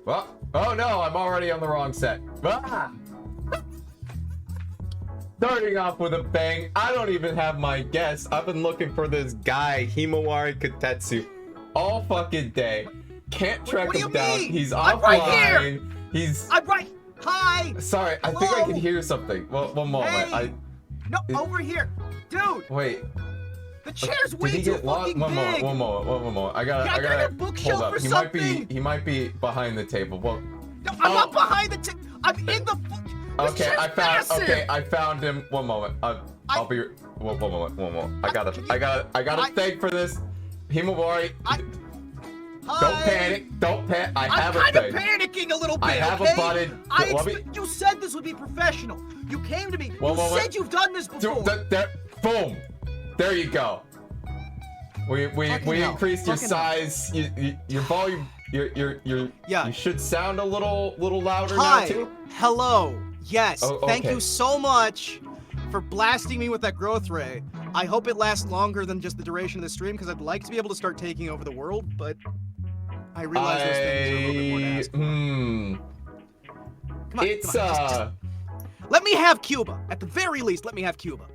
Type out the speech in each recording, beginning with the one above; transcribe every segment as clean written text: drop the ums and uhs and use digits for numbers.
Oh no, I'm already on the wrong set. Ah! Starting off with a bang. I don't even have my guess. I've been looking for this guy, Himawari Kotetsu, all fucking day. Can't track him down. He's offline. I'm right here. He's. I'm right. Hi. Sorry, I think I can hear something. Well, one moment. Hey. No, over here, dude. Wait. The chair's way too fucking One big. moment. I gotta. Can I get a bookshelf hold up. or something? He might be behind the table. Well. No, I'm not behind the table. I'm in the. Okay, I found him. One moment. I'll be. One moment. I gotta thank for this. Himawari. Don't panic. I have a thing. I'm kind of panicking a little bit. I have a button. You said this would be professional. You came to me. You said you've done this before. Boom. There you go. We increased your size. Your volume. You should sound a little louder now too. Hello. Yes. Thank okay. you so much for blasting me with that growth ray. I hope it lasts longer than just the duration of the stream, because I'd like to be able to start taking over the world, but I realize those things are a little bit more to ask for. Come on, let me have Cuba. At the very least, let me have Cuba.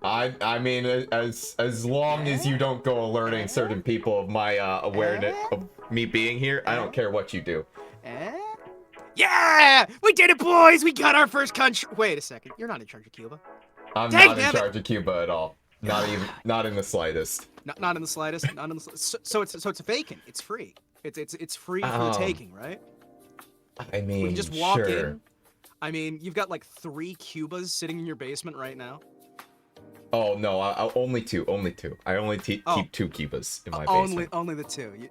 I mean, as long as you don't go alerting certain people of my awareness of me being here, I don't care what you do. Yeah! We did it, boys! We got our first country. Wait a second. You're not in charge of Cuba. I'm not in charge of Cuba at all. Not in the slightest. Not in the slightest. Not in the so it's vacant. It's free. It's free for the taking, right? I mean, we can just walk in. I mean, you've got like 3 Cubas sitting in your basement right now. Oh no, only two. I only keep 2 Cubas in my basement. Only the 2.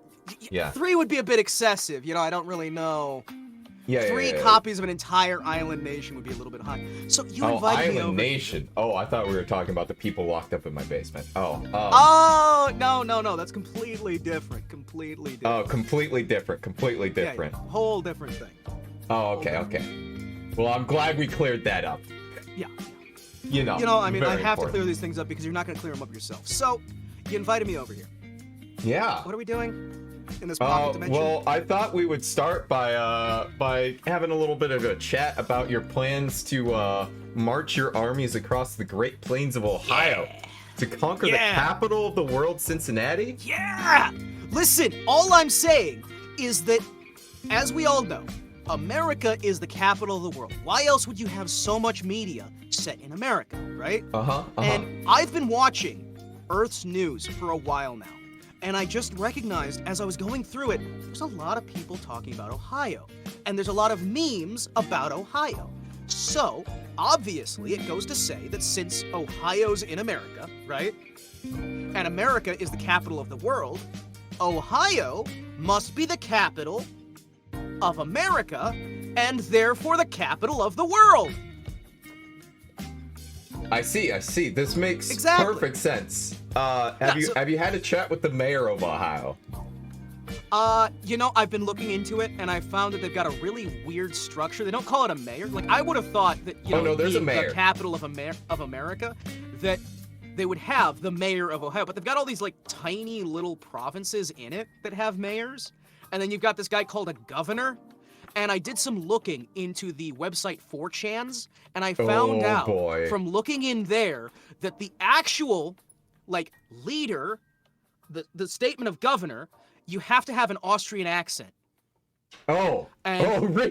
Yeah. 3 would be a bit excessive. You know, I don't really know. Yeah, 3 copies of an entire island nation would be a little bit high. So you invited me over. Island nation. Oh, I thought we were talking about the people locked up in my basement. Oh, no, that's completely different. Completely different. Oh, completely different. Yeah, whole different thing. Oh, okay. Well, I'm glad we cleared that up. Yeah. You know, I mean, I have important. to clear these things up because you're not going to clear them up yourself. So, you invited me over here. Yeah. What are we doing in this pocket dimension? Well, I thought we would start by having a little bit of a chat about your plans to march your armies across the Great Plains of Ohio to conquer the capital of the world, Cincinnati. Yeah! Listen, all I'm saying is that, as we all know, America is the capital of the world. Why else would you have so much media set in America, right? And I've been watching Earth's news for a while now. And I just recognized, as I was going through it, there's a lot of people talking about Ohio. And there's a lot of memes about Ohio. So, obviously, it goes to say that since Ohio's in America, right? And America is the capital of the world, Ohio must be the capital of America, and therefore the capital of the world. I see. This makes perfect sense. Have you had a chat with the mayor of Ohio? You know, I've been looking into it, and I found that they've got a really weird structure. They don't call it a mayor. Like, I would have thought that, you know, there's a mayor. The capital of America, that they would have the mayor of Ohio, but they've got all these, like, tiny little provinces in it that have mayors, and then you've got this guy called a governor. And I did some looking into the website 4chan's, and I found out from looking in there that the actual, like, leader, the statement of governor, you have to have an Austrian accent. Really?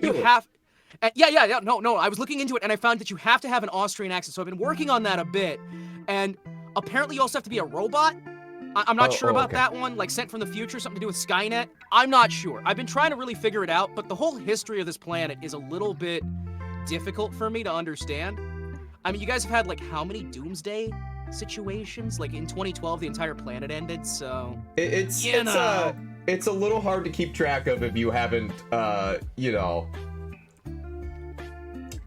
You have, yeah. No. I was looking into it, and I found that you have to have an Austrian accent. So I've been working on that a bit, and apparently you also have to be a robot. I'm not sure about that one, like sent from the future, something to do with Skynet. I'm not sure. I've been trying to really figure it out, but the whole history of this planet is a little bit difficult for me to understand. I mean, you guys have had, like, how many doomsday situations? Like, in 2012, the entire planet ended, so... It's a little hard to keep track of if you haven't,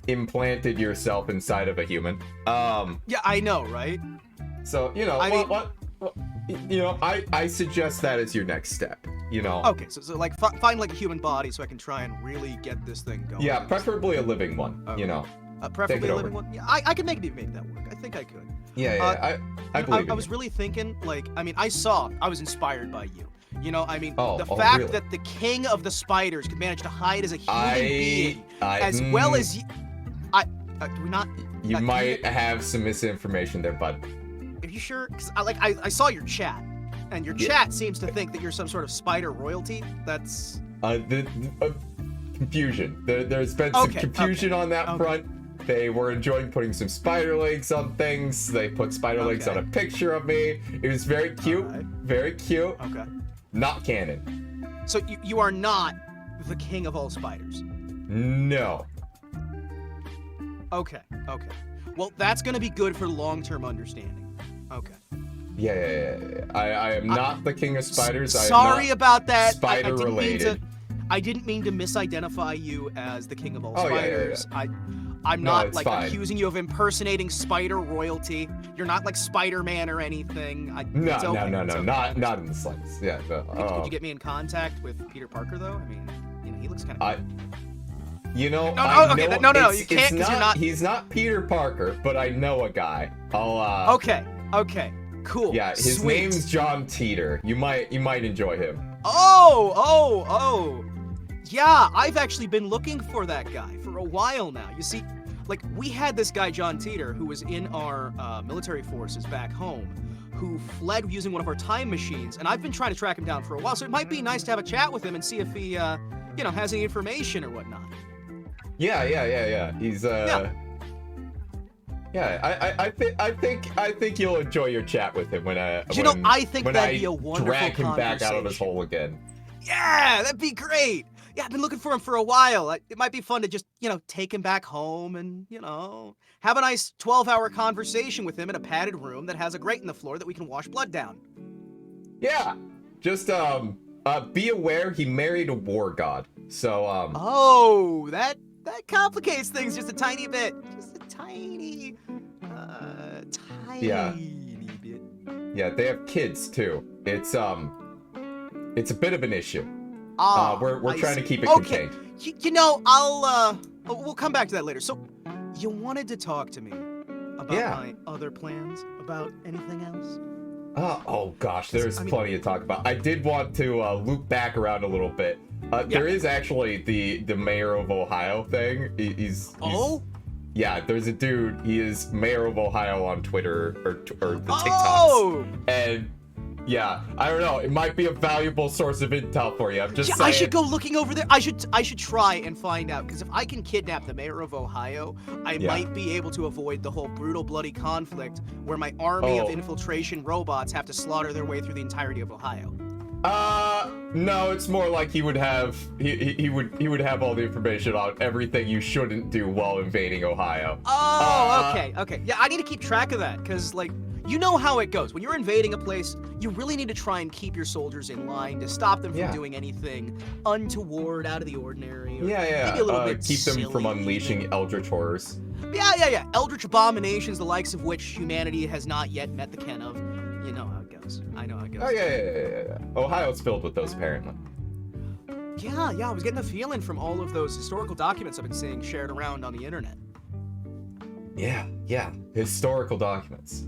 implanted yourself inside of a human. Yeah, I know, right? So, I suggest that as your next step, Okay, so like, find, like, a human body so I can try and really get this thing going. Yeah, preferably a living one, Preferably a living one? Yeah, I can make that work. I think I could. Yeah. I was really thinking, like, I mean, I was inspired by you. You know, I mean, the fact really? that the king of the spiders could manage to hide as a human being, as well as do we not? You might have some misinformation there, bud. Are you sure? Because I saw your chat, and your chat seems to think that you're some sort of spider royalty. That's confusion. There's been some confusion on that front. They were enjoying putting some spider legs on things. They put spider legs on a picture of me. It was very cute. Very cute. Okay. Not canon. So you are not the king of all spiders? No. Okay. Well, that's going to be good for long-term understanding. Okay. Yeah. I am not the king of spiders. Sorry about that. Spider-related. I didn't mean to misidentify you as the king of all spiders. Yeah. I'm not accusing you of impersonating spider royalty. You're not like Spider-Man or anything. No, not in the slightest. Yeah. Could you get me in contact with Peter Parker though? I mean, he looks kind of. No, you can't because you're not. He's not Peter Parker, but I know a guy. Okay, cool. Yeah, his name's John Teeter. You might enjoy him. Oh. Yeah, I've actually been looking for that guy for a while now. You see, like, we had this guy, John Teeter, who was in our military forces back home, who fled using one of our time machines, and I've been trying to track him down for a while, so it might be nice to have a chat with him and see if he, has any information or whatnot. Yeah. He's, I think you'll enjoy your chat with him when I think that'd be a wonderful drag him back out of his hole again. Yeah, that'd be great. Yeah, I've been looking for him for a while. It might be fun to just, take him back home and, have a nice 12-hour conversation with him in a padded room that has a grate in the floor that we can wash blood down. Yeah, just, be aware he married a war god, so, that complicates things just a tiny bit. Just a tiny bit. Yeah, they have kids, too. It's a bit of an issue. We're trying to keep it contained. We'll come back to that later. So, you wanted to talk to me about my other plans? About anything else? Oh gosh, there's plenty to talk about. I did want to loop back around a little bit. There is actually the mayor of Ohio thing. He's yeah, there's a dude. He is mayor of Ohio on Twitter or the TikToks. And yeah, I don't know. It might be a valuable source of intel for you. I'm just saying. I should go looking over there. I should try and find out, because if I can kidnap the mayor of Ohio, I might be able to avoid the whole brutal, bloody conflict where my army of infiltration robots have to slaughter their way through the entirety of Ohio. No, it's more like he would have have all the information on everything you shouldn't do while invading Ohio. Okay. Yeah, I need to keep track of that, because, like, you know how it goes. When you're invading a place, you really need to try and keep your soldiers in line to stop them from doing anything untoward, out of the ordinary. Or maybe a little bit keep silly, them from unleashing eldritch horrors. Yeah. Eldritch abominations, the likes of which humanity has not yet met the ken of. You know how it goes. I know how it goes. Oh, yeah. Ohio's filled with those, apparently. Yeah, I was getting a feeling from all of those historical documents I've been seeing shared around on the internet. Yeah. Historical documents.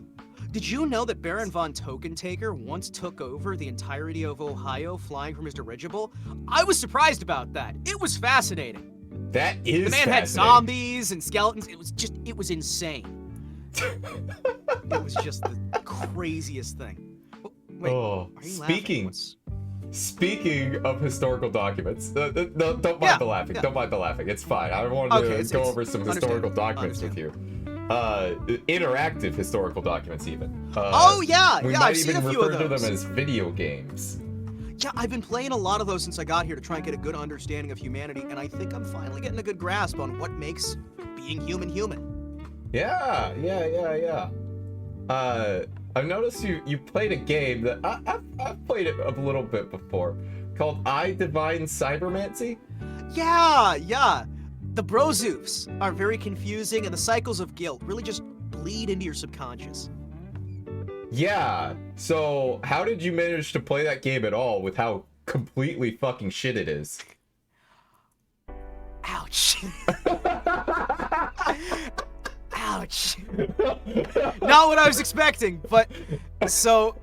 Did you know that Baron von Tokentaker once took over the entirety of Ohio flying from his dirigible? I was surprised about that. It was fascinating. That is The man had zombies and skeletons. It was insane. It was just the craziest thing. Wait, are you Speaking of historical documents, don't mind the laughing. Don't mind the laughing. It's fine. I wanted to go over some historical documents with you. Interactive historical documents, even. We might even refer to them as video games. Yeah, I've been playing a lot of those since I got here to try and get a good understanding of humanity, and I think I'm finally getting a good grasp on what makes being human. Yeah. I've noticed you played a game that I've played it a little bit before, called I Divine Cybermancy. Yeah. The brozoofs are very confusing, and the cycles of guilt really just bleed into your subconscious. Yeah, so how did you manage to play that game at all with how completely fucking shit it is? Ouch. Ouch. Not what I was expecting, but so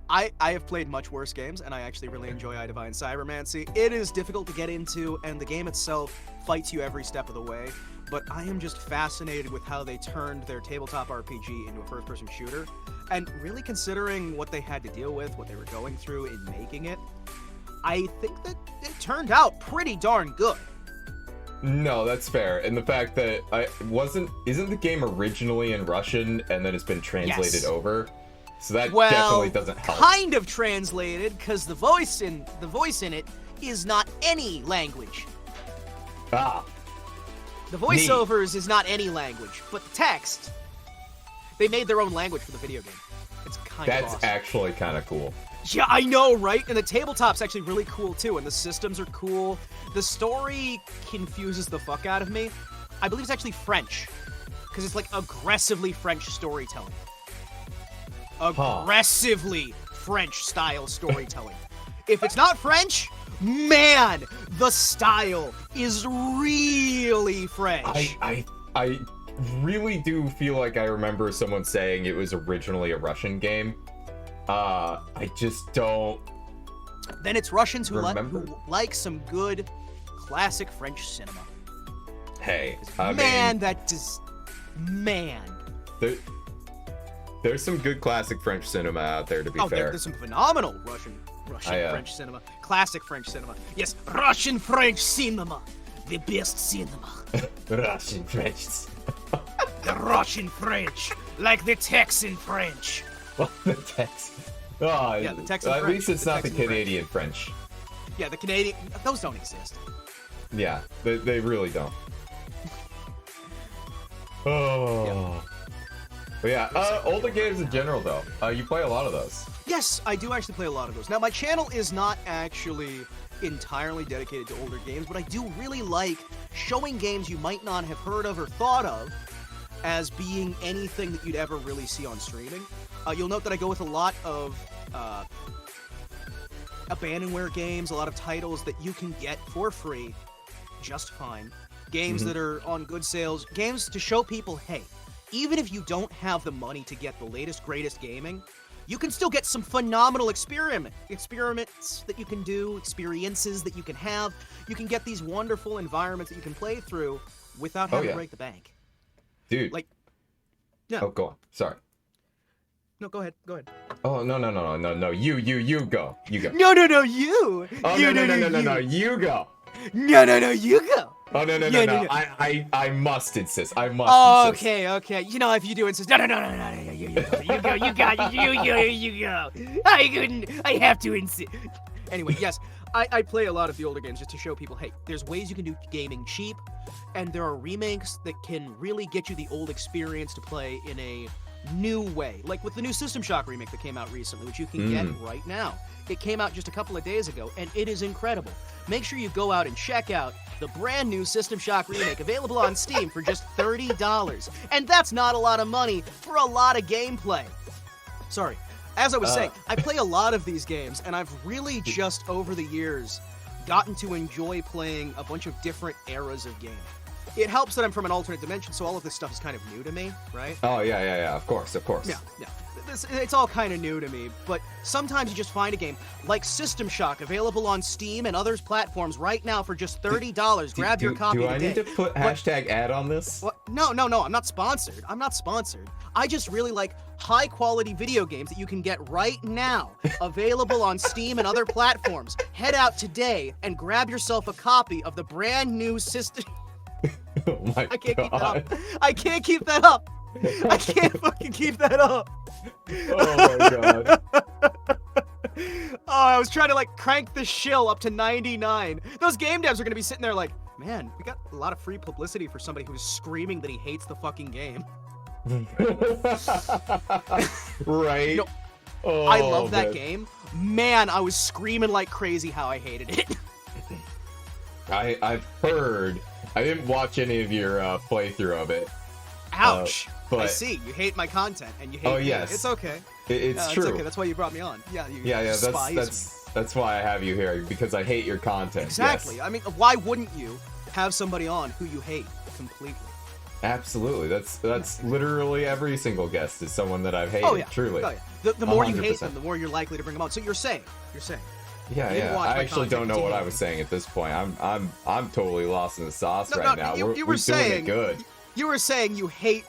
I have played much worse games, and I actually really enjoy I Divine Cybermancy. It is difficult to get into, and the game itself fights you every step of the way, but I am just fascinated with how they turned their tabletop RPG into a first-person shooter, and really considering what they had to deal with, what they were going through in making it, I think that it turned out pretty darn good. No, that's fair. And the fact that isn't the game originally in Russian and then it's been translated over? So that definitely doesn't help. Kind of translated, because the voice in it is not any language. Ah. The voiceovers is not any language, but the text, they made their own language for the video game. It's kind of awesome. That's actually kind of cool. Yeah, I know, right? And the tabletop's actually really cool, too, and the systems are cool. The story confuses the fuck out of me. I believe it's actually French, because it's, like, aggressively French storytelling. Aggressively French-style storytelling. If it's not French, man, the style is really French. I really do feel like I remember someone saying it was originally a Russian game. I just don't. Then it's Russians who like some good classic French cinema. Hey, there's some good classic French cinema out there, to be fair. There's some phenomenal Russian French cinema. Classic French cinema. Yes, Russian French cinema. The best cinema. Russian French. The Russian French. Like the Texan French. The Texan. Oh, yeah, the Texan French. At least it's not the Texan Canadian French. Yeah, the Canadian. Those don't exist. Yeah, they really don't. Oh. Yeah. But yeah, older games in general, though. You play a lot of those. Yes, I do actually play a lot of those. Now, my channel is not actually entirely dedicated to older games, but I do really like showing games you might not have heard of or thought of as being anything that you'd ever really see on streaming. You'll note that I go with a lot of abandonware games, a lot of titles that you can get for free just fine. Games that are on good sales, games to show people, hey, even if you don't have the money to get the latest, greatest gaming, you can still get some phenomenal experiments that you can do, experiences that you can have. You can get these wonderful environments that you can play through without having to break the bank. Dude. Like, yeah. Oh, go on. Sorry. No, go ahead. Oh, no. You go. You go. No, you. Oh, you, no, you go. No, you go. Oh, no. I must insist. I must insist. Okay. You know, if you do insist. No. You go. I have to insist. Anyway, yes, I play a lot of the older games just to show people, hey, there's ways you can do gaming cheap, and there are remakes that can really get you the old experience to play in a new way. Like with the new System Shock remake that came out recently, which you can get right now. It came out just a couple of days ago, and it is incredible. Make sure you go out and check out the brand new System Shock remake, available on Steam for just $30. And that's not a lot of money for a lot of gameplay. Sorry. As I was saying, I play a lot of these games, and I've really just, over the years, gotten to enjoy playing a bunch of different eras of game. It helps that I'm from an alternate dimension, so all of this stuff is kind of new to me, right? Oh, yeah, of course. Yeah. It's all kind of new to me, but sometimes you just find a game like System Shock, available on Steam and other platforms right now for just $30. Grab your copy today. Do I need to put hashtag ad on this? What? No, I'm not sponsored. I just really like high-quality video games that you can get right now, available on Steam and other platforms. Head out today and grab yourself a copy of the brand new System... Oh my God. I can't keep that up. I can't fucking keep that up. Oh my God. I was trying to like crank the shill up to 99. Those game devs are gonna be sitting there like, man, we got a lot of free publicity for somebody who's screaming that he hates the fucking game. Right. You know, I love that game. Man, I was screaming like crazy how I hated it. I've heard. I didn't watch any of your playthrough of it. Ouch. But I see. You hate my content, and you hate me. Yes. It's okay. It's true. It's okay. That's why you brought me on. Yeah. That's why I have you here, because I hate your content. Exactly. Yes. I mean, why wouldn't you have somebody on who you hate completely? Absolutely. That's literally every single guest is someone that I've hated. Truly. Oh, yeah. The more 100%. You hate them, the more you're likely to bring them out. So you're saying. Yeah. I actually don't know what I was saying at this point. I'm totally lost in the sauce right now. You were saying doing it good. You were saying you hate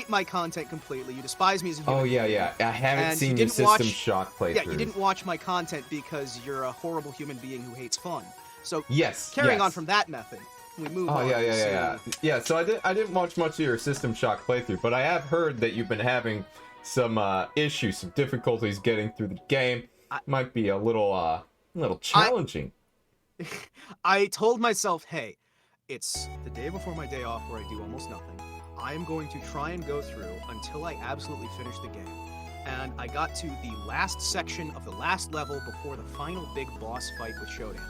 my content completely. You despise me as a human. Oh yeah. I haven't seen your System Shock playthrough. Yeah, you didn't watch my content because you're a horrible human being who hates fun. So carrying on from that method. We move on. Yeah, so I didn't watch much of your System Shock playthrough, but I have heard that you've been having some issues, some difficulties getting through the game. Might be a little challenging. I told myself, hey, it's the day before my day off where I do almost nothing. I am going to try and go through until I absolutely finish the game. And I got to the last section of the last level before the final big boss fight with Shodan.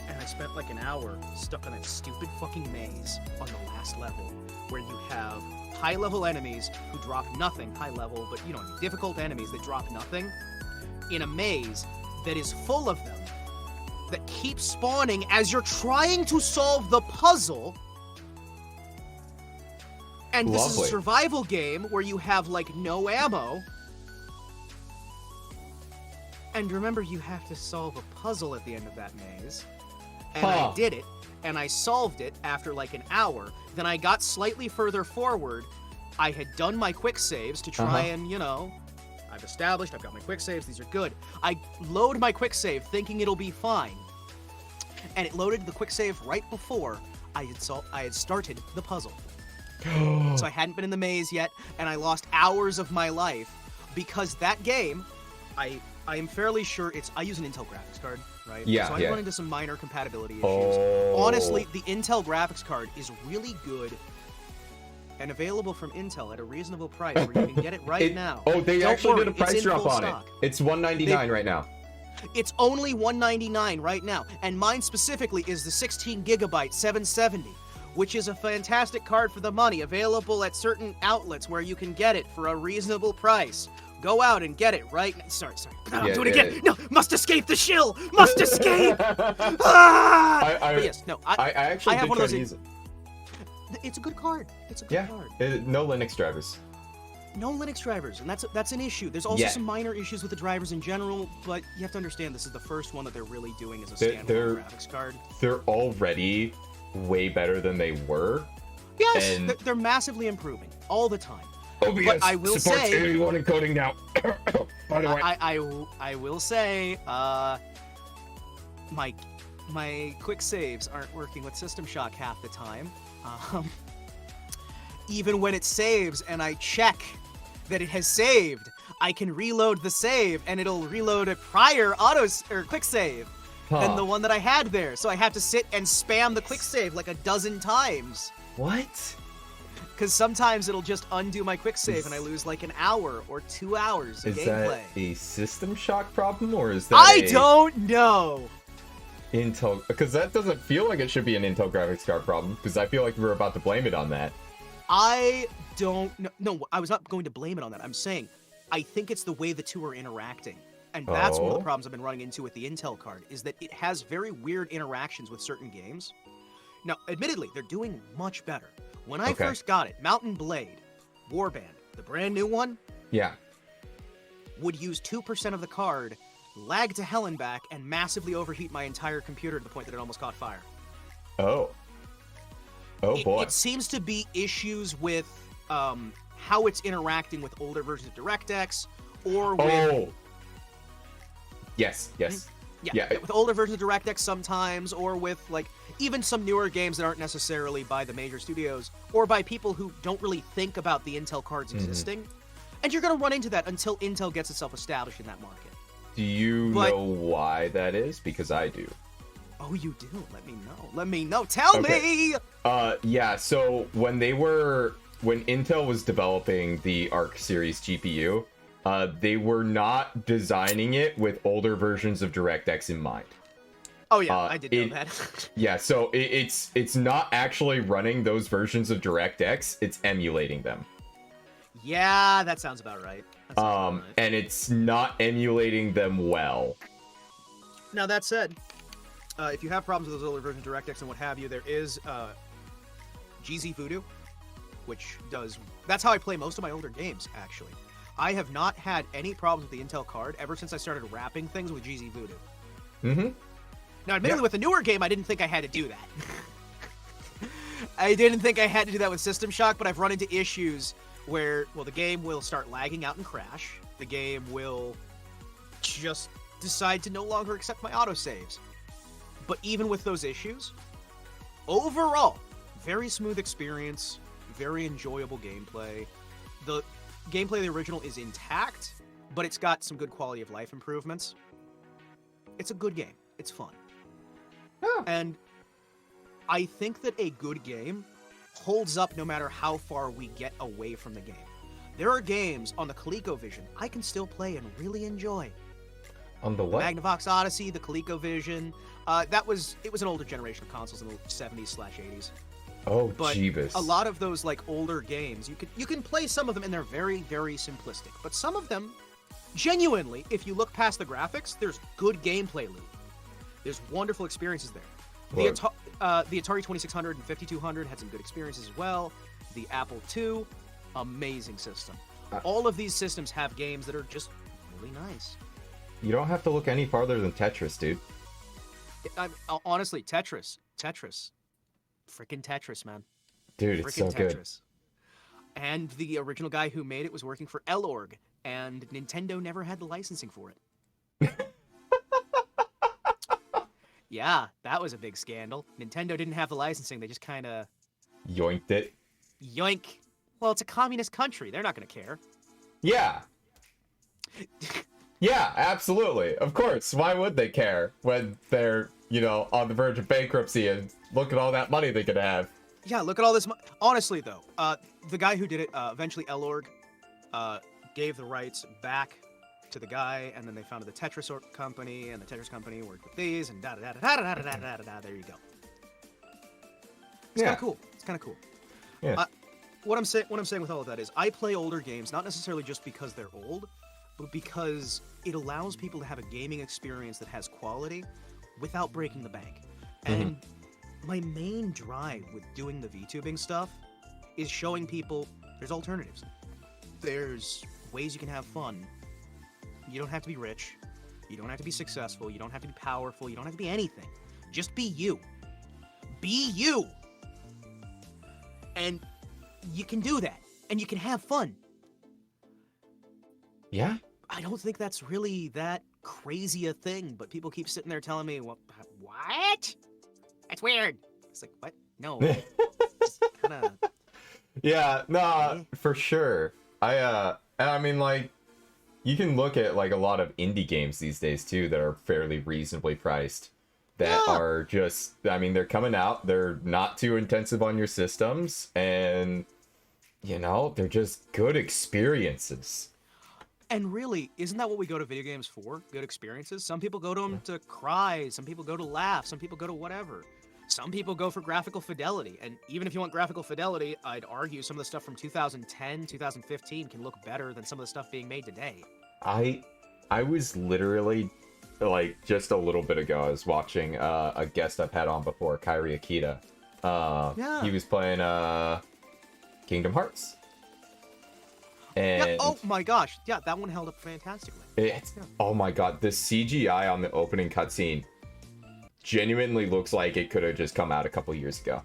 And I spent like an hour stuck on that stupid fucking maze on the last level, where you have high-level enemies who drop nothing, high-level, but difficult enemies that drop nothing, in a maze that is full of them, that keep spawning as you're trying to solve the puzzle. And this is a survival game where you have like no ammo. And remember, you have to solve a puzzle at the end of that maze. And I did it, and I solved it after like an hour. Then I got slightly further forward. I had done my quick saves to try and, I've established, I've got my quick saves, these are good. I load my quick save thinking it'll be fine. And it loaded the quick save right before I had started the puzzle. So I hadn't been in the maze yet, and I lost hours of my life because that game, I am fairly sure I use an Intel graphics card, right? Yeah, so I run into some minor compatibility issues. Honestly, the Intel graphics card is really good and available from Intel at a reasonable price where you can get it right now. Oh, they actually did a price drop on it. It's $199 right now. It's only $199 right now, and mine specifically is the 16 gigabyte 770, which is a fantastic card for the money, available at certain outlets where you can get it for a reasonable price. Go out and get it right now. Sorry. Do it again. No, must escape the shill. Must escape. But yes, no. I actually have one of those. Use it. It's a good card. It's a good card. No Linux drivers. No Linux drivers, and that's an issue. There's also some minor issues with the drivers in general, but you have to understand this is the first one that they're really doing as a standalone graphics card. They're already way better than they were. Yes, they're massively improving all the time. OBS but I will supports say, 81 encoding now. By the way, I will say, my quick saves aren't working with System Shock half the time. Even when it saves and I check that it has saved, I can reload the save and it'll reload a prior quick save than the one that I had there. So I have to sit and spam the quick save like a dozen times. What? Because sometimes it'll just undo my quick save and I lose like an hour or 2 hours of gameplay. Is that a System Shock problem or is that I don't know. Intel, because that doesn't feel like it should be an Intel graphics card problem, because I feel like we're about to blame it on that. I don't know. No, I was not going to blame it on that. I'm saying I think it's the way the two are interacting. And that's one of the problems I've been running into with the Intel card, is that it has very weird interactions with certain games. Now, admittedly, they're doing much better. When I first got it, Mountain Blade, Warband, the brand new one, would use 2% of the card, lag to hell and back, and massively overheat my entire computer to the point that it almost caught fire. Oh boy. It seems to be issues with how it's interacting with older versions of DirectX, or with... Yes. Yeah, with older versions of DirectX sometimes, or with, like, even some newer games that aren't necessarily by the major studios, or by people who don't really think about the Intel cards existing. And you're going to run into that until Intel gets itself established in that market. Do you know why that is? Because I do. Oh, you do? Let me know. Tell me! Yeah, so when Intel was developing the Arc series GPU, they were not designing it with older versions of DirectX in mind. Oh yeah, I did know that. Yeah, so it's not actually running those versions of DirectX, it's emulating them. Yeah, that sounds about right. And it's not emulating them well. Now that said, if you have problems with those older versions of DirectX and what have you, there is GZ Voodoo, which does... That's how I play most of my older games, actually. I have not had any problems with the Intel card ever since I started wrapping things with GZ Voodoo. Mm-hmm. Now, admittedly, with the newer game, I didn't think I had to do that. I didn't think I had to do that with System Shock, but I've run into issues where, well, the game will start lagging out and crash. The game will just decide to no longer accept my autosaves. But even with those issues, overall, very smooth experience, very enjoyable gameplay. The gameplay of the original is intact, but it's got some good quality of life improvements. It's a good game. It's fun. Oh. And I think that a good game holds up no matter how far we get away from the game. There are games on the ColecoVision I can still play and really enjoy. On the what? Magnavox Odyssey, the ColecoVision. It was an older generation of consoles in the 70s/80s. Oh, but Jeebus. a lot of those like older games, you can play some of them and they're very, very simplistic. But some of them, genuinely, if you look past the graphics, there's good gameplay loop. There's wonderful experiences there. The Atari 2600 and 5200 had some good experiences as well. The Apple II, amazing system. All of these systems have games that are just really nice. You don't have to look any farther than Tetris, dude. Honestly, Tetris. Frickin' Tetris, man. Dude, it's so good. And the original guy who made it was working for L.org, and Nintendo never had the licensing for it. Yeah, that was a big scandal. Nintendo didn't have the licensing, they just kind of... Yoinked it. Yoink. Well, it's a communist country, they're not going to care. Yeah. Yeah, absolutely. Of course, why would they care when they're, on the verge of bankruptcy and look at all that money they could have. Yeah, look at all this honestly, though, the guy who did it, eventually L.org, gave the rights back to the guy, and then they founded the Tetris company, and the Tetris company worked with these, and da-da-da-da-da-da-da-da-da-da, there you go. It's kind of cool. It's kind of cool. Yeah. What I'm saying with all of that is, I play older games, not necessarily just because they're old, but because it allows people to have a gaming experience that has quality without breaking the bank. And my main drive with doing the VTubing stuff is showing people there's alternatives. There's ways you can have fun. You don't have to be rich. You don't have to be successful. You don't have to be powerful. You don't have to be anything. Just be you. Be you! And you can do that. And you can have fun. Yeah? I don't think that's really that crazy a thing, but people keep sitting there telling me, what? That's weird. It's like, what? No. Kinda... Yeah, no, for sure. I mean, like, you can look at, like, a lot of indie games these days, too, that are fairly reasonably priced. That are just, I mean, they're coming out, they're not too intensive on your systems, and, they're just good experiences. And really, isn't that what we go to video games for? Good experiences? Some people go to them to cry, some people go to laugh, some people go to whatever. Some people go for graphical fidelity, and even if you want graphical fidelity, I'd argue some of the stuff from 2010, 2015 can look better than some of the stuff being made today. I was literally, like, just a little bit ago, I was watching a guest I've had on before, Kairi Akita. He was playing Kingdom Hearts. And yeah, oh my gosh, yeah, that one held up fantastically. Oh my god, the CGI on the opening cutscene genuinely looks like it could have just come out a couple years ago.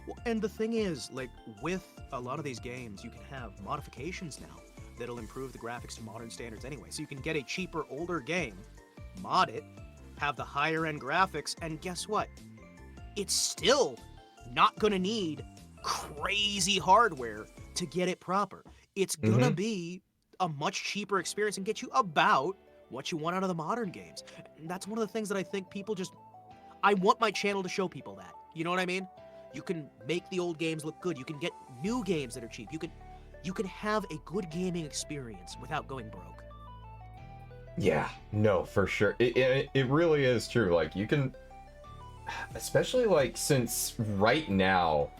Well, and the thing is, like, with a lot of these games, you can have modifications now that'll improve the graphics to modern standards anyway. So you can get a cheaper, older game, mod it, have the higher-end graphics, and guess what? It's still not gonna need crazy hardware to get it proper. It's gonna be a much cheaper experience and get you about what you want out of the modern games. And that's one of the things that I think people just... I want my channel to show people that. You know what I mean? You can make the old games look good. You can get new games that are cheap. You can have a good gaming experience without going broke. Yeah, no, for sure. It really is true. Like, you can... Especially, like, since right now,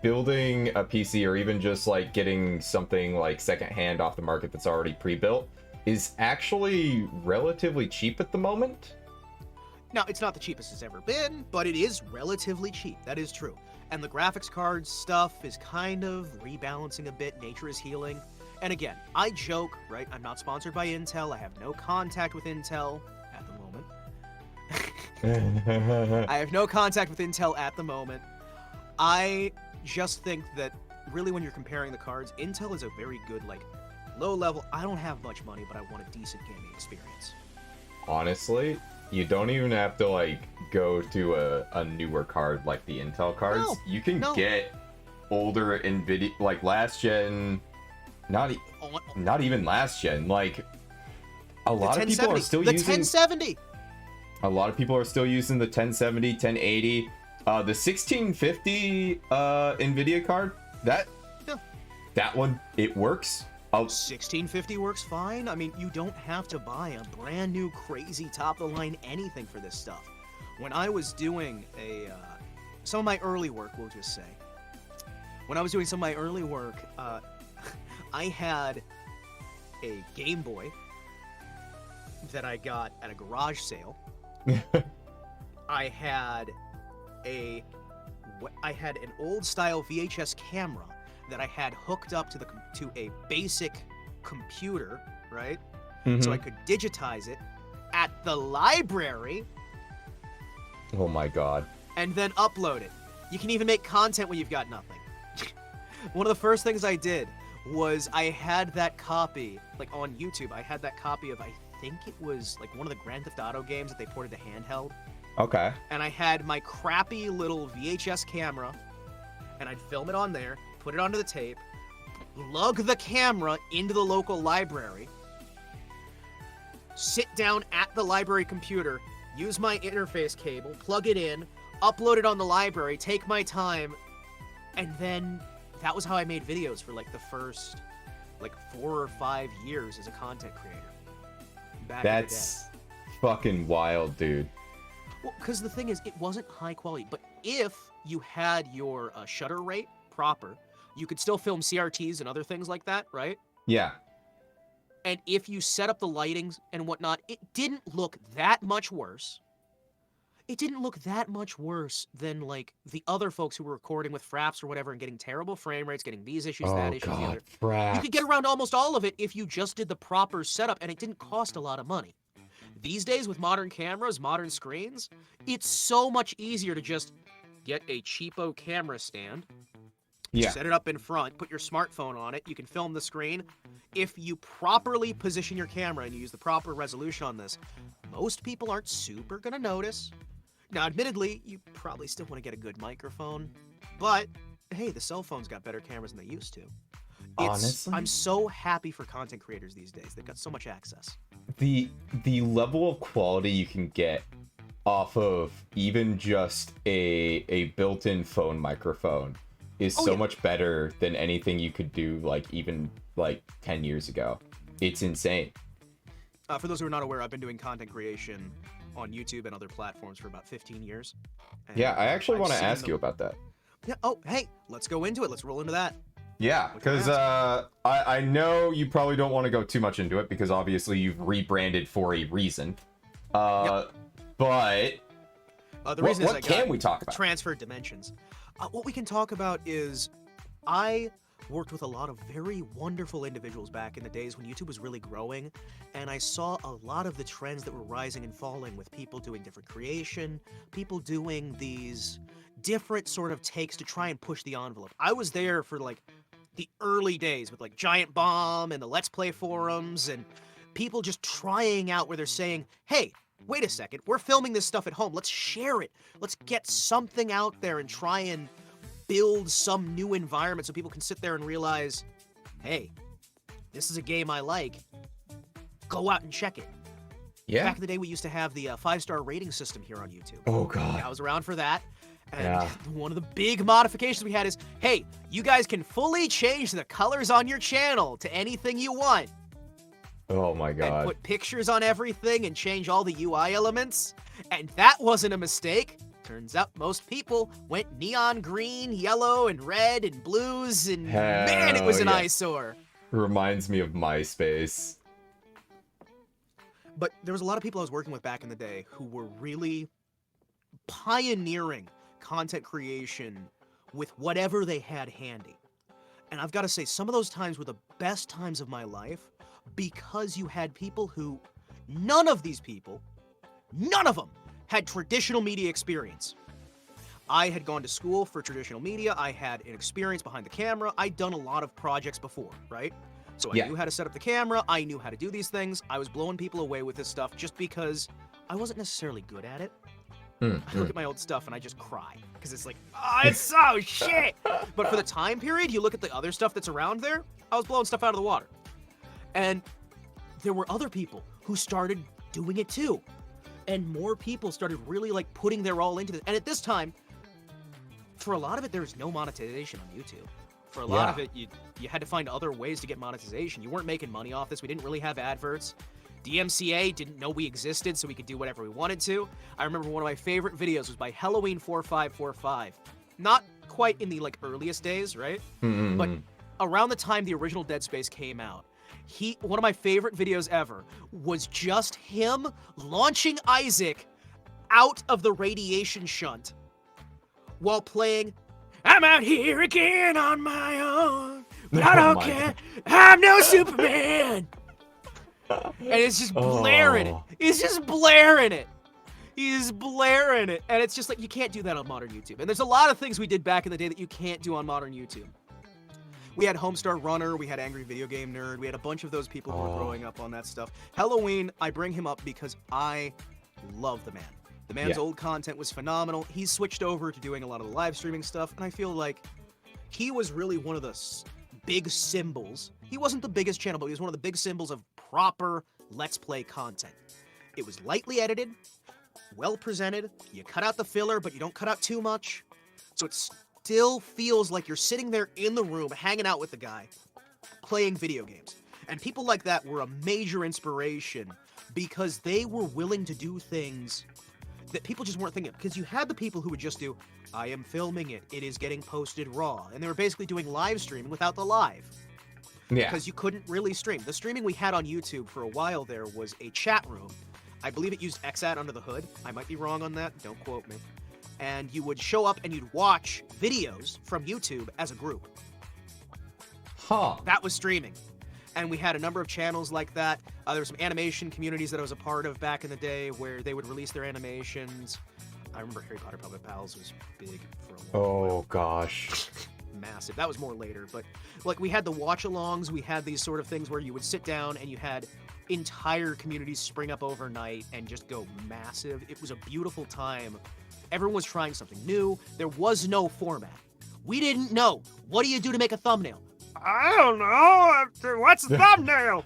building a PC or even just, like, getting something, like, secondhand off the market that's already pre-built is actually relatively cheap at the moment. Now, it's not the cheapest it's ever been, but it is relatively cheap. That is true. And the graphics card stuff is kind of rebalancing a bit. Nature is healing. And again, I joke, right? I'm not sponsored by Intel. I have no contact with Intel at the moment. I have no contact with Intel at the moment. I just think that really when you're comparing the cards, Intel is a very good, like, low level. I don't have much money, but I want a decent gaming experience. Honestly, you don't even have to, like, go to a newer card like the Intel cards. No, you can get older NVIDIA, like last gen, not even last gen. Like, a lot of people are still using the 1070. A lot of people are still using the 1070, 1080. The 1650 NVIDIA card, that one, it works. 1650 works fine. I mean, you don't have to buy a brand new, crazy, top-of-the-line anything for this stuff. When I was doing some of my early work, we'll just say, when I was doing some of my early work, I had a Game Boy that I got at a garage sale. I had an old-style VHS camera that I had hooked up to a basic computer, right? Mm-hmm. So I could digitize it at the library. Oh my god. And then upload it. You can even make content when you've got nothing. One of the first things I did was I had that copy, like on YouTube, I had that copy of, I think it was like one of the Grand Theft Auto games that they ported to handheld. Okay. And I had my crappy little VHS camera, and I'd film it on there, put it onto the tape, lug the camera into the local library, sit down at the library computer, use my interface cable, plug it in, upload it on the library, take my time, and then that was how I made videos for like the first 4 or 5 years as a content creator. That's fucking wild, dude. Well, because the thing is, it wasn't high quality, but if you had your shutter rate proper, you could still film CRTs and other things like that, right? Yeah. And if you set up the lightings and whatnot, it didn't look that much worse. It didn't look that much worse than, like, the other folks who were recording with fraps or whatever and getting terrible frame rates, getting these issues, that issue, the other. Fraps. You could get around almost all of it if you just did the proper setup, and it didn't cost a lot of money. These days, with modern cameras, modern screens, it's so much easier to just get a cheapo camera stand, set it up in front, put your smartphone on it, you can film the screen. If you properly position your camera and you use the proper resolution on this, most people aren't super gonna notice. Now, admittedly, you probably still want to get a good microphone, but hey, the cell phones got better cameras than they used to. Honestly, I'm so happy for content creators these days. They've got so much access. The level of quality you can get off of even just a built-in phone microphone is so much better than anything you could do even 10 years ago. It's insane. For those who are not aware, I've been doing content creation on YouTube and other platforms for about 15 years. Yeah, I actually want to ask you about that. Yeah. Oh, hey, let's go into it. Let's roll into that. Yeah, because I know you probably don't want to go too much into it because obviously you've rebranded for a reason. But the reason what can we talk about? Transferred dimensions. What we can talk about is I worked with a lot of very wonderful individuals back in the days when YouTube was really growing, and I saw a lot of the trends that were rising and falling with people doing different creation, people doing these different sort of takes to try and push the envelope. I was there for the early days with Giant Bomb and the Let's Play forums and people just trying out where they're saying, hey, wait a second, we're filming this stuff at home, let's share it, let's get something out there and try and build some new environment so people can sit there and realize, hey, this is a game I like, go out and check it. Yeah. Back in the day, we used to have the 5-star rating system here on YouTube. Oh, God. I was around for that. And one of the big modifications we had is, hey, you guys can fully change the colors on your channel to anything you want. Oh, my God. And put pictures on everything and change all the UI elements. And that wasn't a mistake. Turns out most people went neon green, yellow, and red, and blues, and man, it was an eyesore. Reminds me of MySpace. But there was a lot of people I was working with back in the day who were really pioneering content creation with whatever they had handy. And I've got to say, some of those times were the best times of my life because you had people who, none of these people, none of them had traditional media experience. I had gone to school for traditional media. I had an experience behind the camera. I'd done a lot of projects before, right? So I knew how to set up the camera. I knew how to do these things. I was blowing people away with this stuff just because I wasn't necessarily good at it. I look at my old stuff and I just cry because it's like, oh, it's so shit. But for the time period, you look at the other stuff that's around there, I was blowing stuff out of the water. And there were other people who started doing it too. And more people started really like putting their all into this. And at this time, for a lot of it, there was no monetization on YouTube. For a lot of it, you had to find other ways to get monetization. You weren't making money off this. We didn't really have adverts. DMCA didn't know we existed, so we could do whatever we wanted to. I remember one of my favorite videos was by Halloween4545. Not quite in the like earliest days, right? But around the time the original Dead Space came out, one of my favorite videos ever was just him launching Isaac out of the radiation shunt while playing I'm out here again on my own, but I don't care. I'm no Superman. And it's just blaring it. It's just blaring it. He's blaring it. And it's just like, you can't do that on modern YouTube. And there's a lot of things we did back in the day that you can't do on modern YouTube. We had Homestar Runner, we had Angry Video Game Nerd, we had a bunch of those people who were growing up on that stuff. Halloween, I bring him up because I love the man. The man's old content was phenomenal. He's switched over to doing a lot of the live streaming stuff, and I feel like he was really one of the big symbols. He wasn't the biggest channel, but he was one of the big symbols of proper Let's Play content. It was lightly edited, well presented, you cut out the filler, but you don't cut out too much, so it still feels like you're sitting there in the room, hanging out with the guy, playing video games. And people like that were a major inspiration because they were willing to do things that people just weren't thinking of. Because you had the people who would just do, I am filming it, it is getting posted raw. And they were basically doing live streaming without the live. Yeah. Because you couldn't really stream. The streaming we had on YouTube for a while there was a chat room. I believe it used XAT under the hood. I might be wrong on that, don't quote me. And you would show up and you'd watch videos from YouTube as a group. That was streaming. And we had a number of channels like that. There were some animation communities that I was a part of back in the day where they would release their animations. I remember Harry Potter Puppet Pals was big for a long while. Gosh. Massive. That was more later. But like we had the watch-alongs, we had these sort of things where you would sit down and you had entire communities spring up overnight and just go massive. It was a beautiful time. Everyone was trying something new. There was no format. We didn't know. What do you do to make a thumbnail? I don't know. What's a thumbnail?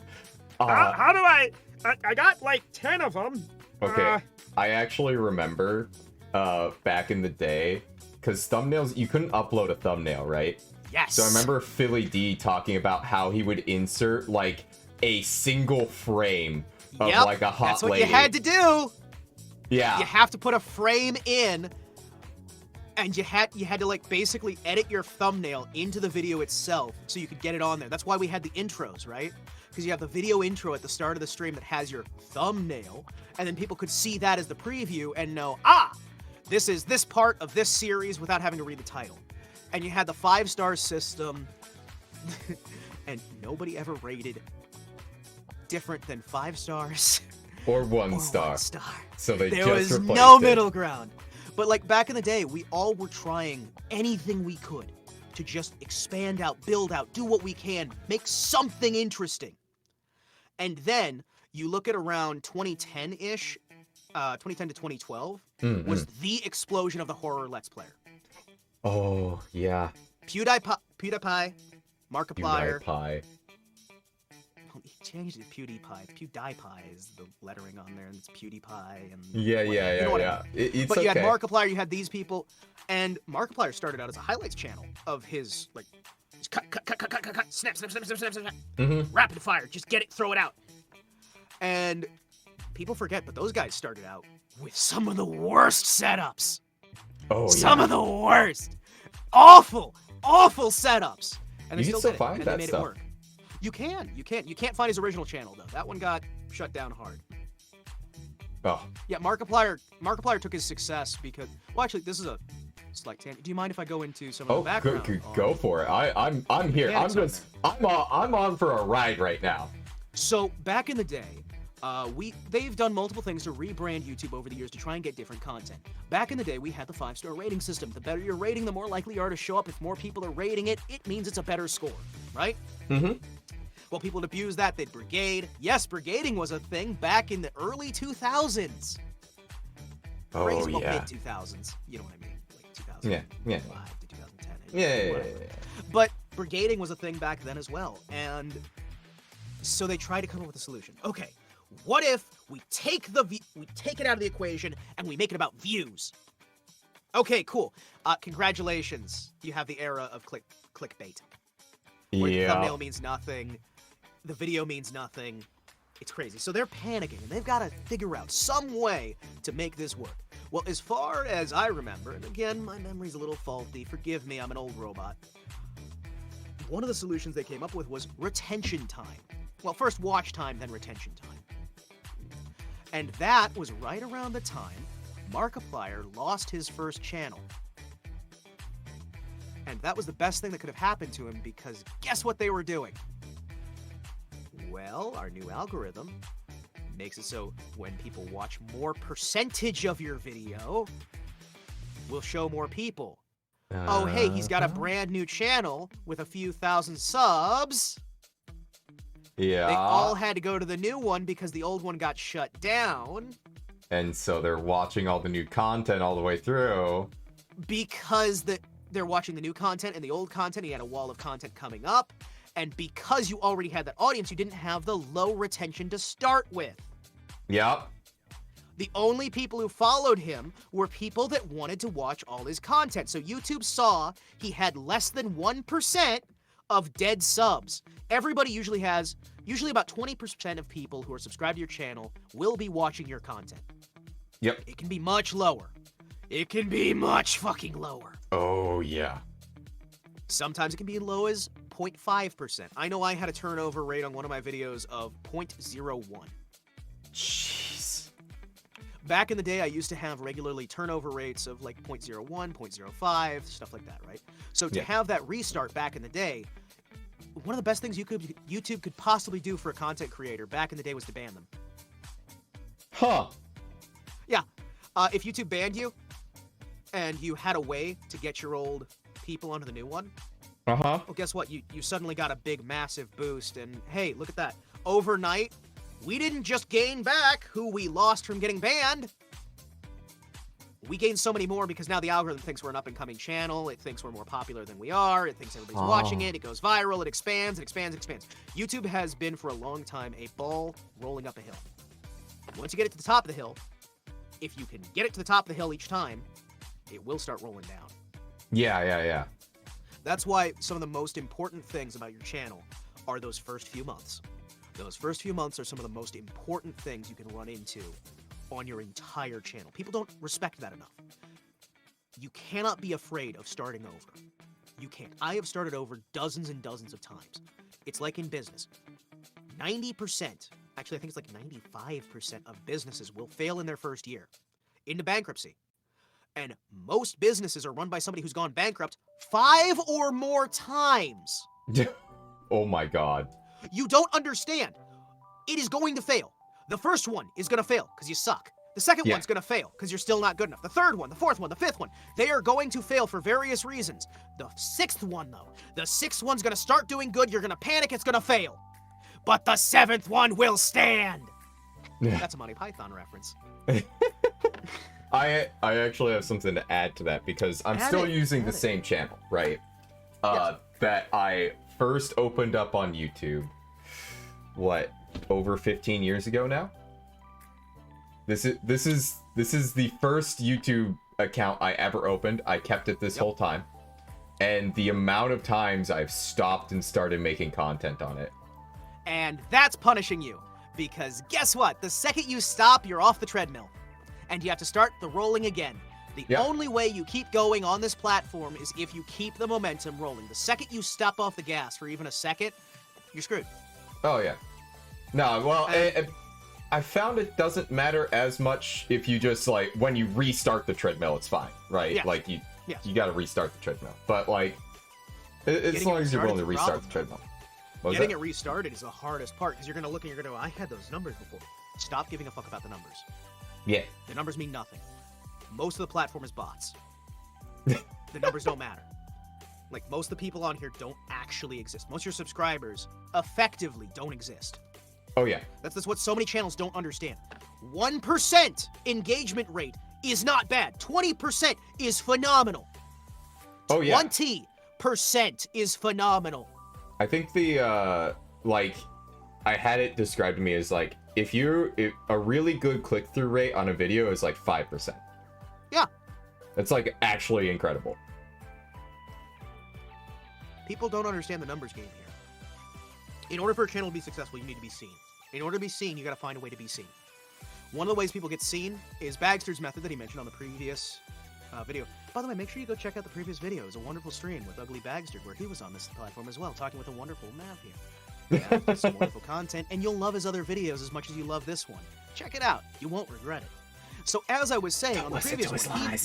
How do I got like 10 of them. Okay. I actually remember back in the day, because thumbnails, you couldn't upload a thumbnail, right? Yes. So I remember Philly D talking about how he would insert like a single frame of like a hot that's what lady. You had to do. Yeah. You have to put a frame in, and you had to like basically edit your thumbnail into the video itself so you could get it on there. That's why we had the intros, right? Because you have the video intro at the start of the stream that has your thumbnail, and then people could see that as the preview and know, this is this part of this series without having to read the title. And you had the 5-star system, and nobody ever rated different than 5 stars. Or 1 star. 1 star. So they there just was replaced no it. middle ground. But like back in the day, we all were trying anything we could to just expand out, build out, do what we can, make something interesting. And then you look at around 2010-ish, 2010 to 2012, was the explosion of the horror Let's Player. Oh, yeah. PewDiePie, Markiplier. PewDiePie. He changed it to PewDiePie. PewDiePie is the lettering on there, and it's PewDiePie. And Yeah. It's but okay. you had Markiplier, you had these people, and Markiplier started out as a highlights channel of his, like, just cut, snap, rapid fire, just get it, throw it out. And people forget, but those guys started out with some of the worst setups. Some of the worst. Awful setups. And they you still can did find it, that and they made stuff. it work. You can't find his original channel, though. That one got shut down hard. Oh. Yeah, Markiplier took his success because... Well, actually, this is a slight tangent. Do you mind if I go into some of the background? Go for it. I'm here. I'm on for a ride right now. So, back in the day, they've done multiple things to rebrand YouTube over the years to try and get different content. Back in the day, we had the 5-star rating system. The better your rating, the more likely you are to show up. If more people are rating it, it means it's a better score, right? Mm-hmm. Well, people would abuse that. They'd brigade. Yes, brigading was a thing back in the early 2000s. Oh, Crazy, well, yeah. mid-2000s. You know what I mean? Like 2005 Yeah. to 2010. Yeah. But brigading was a thing back then as well. And so they tried to come up with a solution. Okay, what if we take it out of the equation and we make it about views? Okay, cool. Congratulations. You have the era of clickbait. Where the thumbnail means nothing, the video means nothing. It's crazy. So they're panicking, and they've got to figure out some way to make this work. Well, as far as I remember, and again, my memory's a little faulty, forgive me, I'm an old robot. One of the solutions they came up with was retention time. Well, first watch time, then retention time. And that was right around the time Markiplier lost his first channel. And that was the best thing that could have happened to him because guess what they were doing? Well, our new algorithm makes it so when people watch more percentage of your video, we'll show more people. Oh, hey, he's got a brand new channel with a few thousand subs. Yeah. They all had to go to the new one because the old one got shut down. And so they're watching all the new content all the way through. Because they're watching the new content and the old content, he had a wall of content coming up. And because you already had that audience, you didn't have the low retention to start with. Yep. The only people who followed him were people that wanted to watch all his content. So YouTube saw he had less than 1% of dead subs. Everybody usually about 20% of people who are subscribed to your channel will be watching your content. Yep. It can be much lower. It can be much fucking lower. Oh, yeah. Sometimes it can be as low as 0.5%. I know I had a turnover rate on one of my videos of 0.01. Jeez. Back in the day, I used to have regularly turnover rates of like 0.01, 0.05, stuff like that, right? So to have that restart back in the day, one of the best things YouTube could possibly do for a content creator back in the day was to ban them. Huh. Yeah. If YouTube banned you and you had a way to get your old people onto the new one, well, guess what? You suddenly got a big, massive boost, and hey, look at that. Overnight, we didn't just gain back who we lost from getting banned. We gained so many more because now the algorithm thinks we're an up-and-coming channel. It thinks we're more popular than we are. It thinks everybody's watching it. It goes viral. It expands. It expands. It expands. YouTube has been, for a long time, a ball rolling up a hill. Once you get it to the top of the hill, if you can get it to the top of the hill each time, it will start rolling down. Yeah. That's why some of the most important things about your channel are those first few months. Those first few months are some of the most important things you can run into on your entire channel. People don't respect that enough. You cannot be afraid of starting over. You can't. I have started over dozens and dozens of times. It's like in business. 90%, actually I think it's like 95% of businesses will fail in their first year into bankruptcy. And most businesses are run by somebody who's gone bankrupt 5 or more times. Oh my God. You don't understand. It is going to fail. The first one is going to fail because you suck. The second one's going to fail because you're still not good enough. The third one, the fourth one, the fifth one, they are going to fail for various reasons. The sixth one, though, the sixth one's going to start doing good. You're going to panic. It's going to fail. But the seventh one will stand. That's a Monty Python reference. I actually have something to add to that because I'm still using the same channel, right? That I first opened up on YouTube, over 15 years ago now? This is the first YouTube account I ever opened. I kept it this whole time. And the amount of times I've stopped and started making content on it. And that's punishing you. Because guess what? The second you stop, you're off the treadmill. And you have to start the rolling again. The only way you keep going on this platform is if you keep the momentum rolling. The second you step off the gas for even a second, you're screwed. Oh, yeah. No, well, I found it doesn't matter as much if you just like when you restart the treadmill, it's fine, right? Yeah. Like you got to restart the treadmill, but like as Getting long it as you're willing to restarted restart the treadmill. Getting it restarted is the hardest part because you're gonna look and you're gonna go, I had those numbers before. Stop giving a fuck about the numbers. Yeah. The numbers mean nothing. Most of the platform is bots. The numbers don't matter. Like, most of the people on here don't actually exist. Most of your subscribers effectively don't exist. Oh, yeah. That's what so many channels don't understand. 1% engagement rate is not bad. 20% is phenomenal. Oh, yeah. 20% is phenomenal. I think the, like, I had it described to me as, like, if a really good click-through rate on a video is, like, 5%. Yeah. It's, like, actually incredible. People don't understand the numbers game here. In order for a channel to be successful, you need to be seen. In order to be seen, you gotta find a way to be seen. One of the ways people get seen is Bagster's method that he mentioned on the previous video. By the way, make sure you go check out the previous video. It was a wonderful stream with Ugly Bagster, where he was on this platform as well, talking with a wonderful Mav here. Yeah, some wonderful content, and you'll love his other videos as much as you love this one. Check it out. You won't regret it. So as I was saying on the previous one,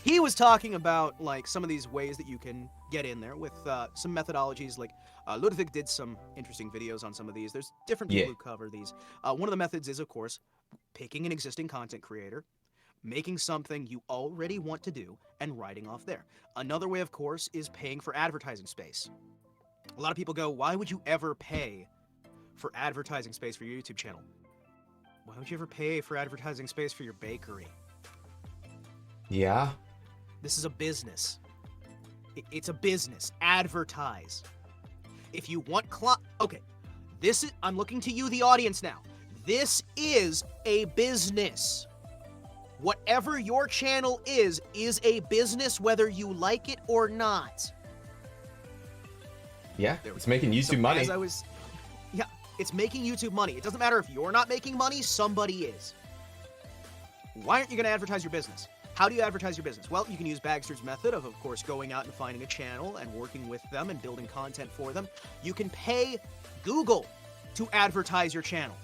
he was talking about like some of these ways that you can get in there with some methodologies. Like Ludwig did some interesting videos on some of these. There's different people who cover these. One of the methods is, of course, picking an existing content creator, making something you already want to do, and writing off there. Another way, of course, is paying for advertising space. A lot of people go, why would you ever pay for advertising space for your YouTube channel? Why would you ever pay for advertising space for your bakery? Yeah. This is a business. It's a business. Advertise. If you want okay. I'm looking to you, the audience, now. This is a business. Whatever your channel is a business whether you like it or not. Yeah, it's making YouTube money. Yeah, it's making YouTube money. It doesn't matter if you're not making money, somebody is. Why aren't you going to advertise your business? How do you advertise your business? Well, you can use Bagster's method of course, going out and finding a channel and working with them and building content for them. You can pay Google to advertise your channel.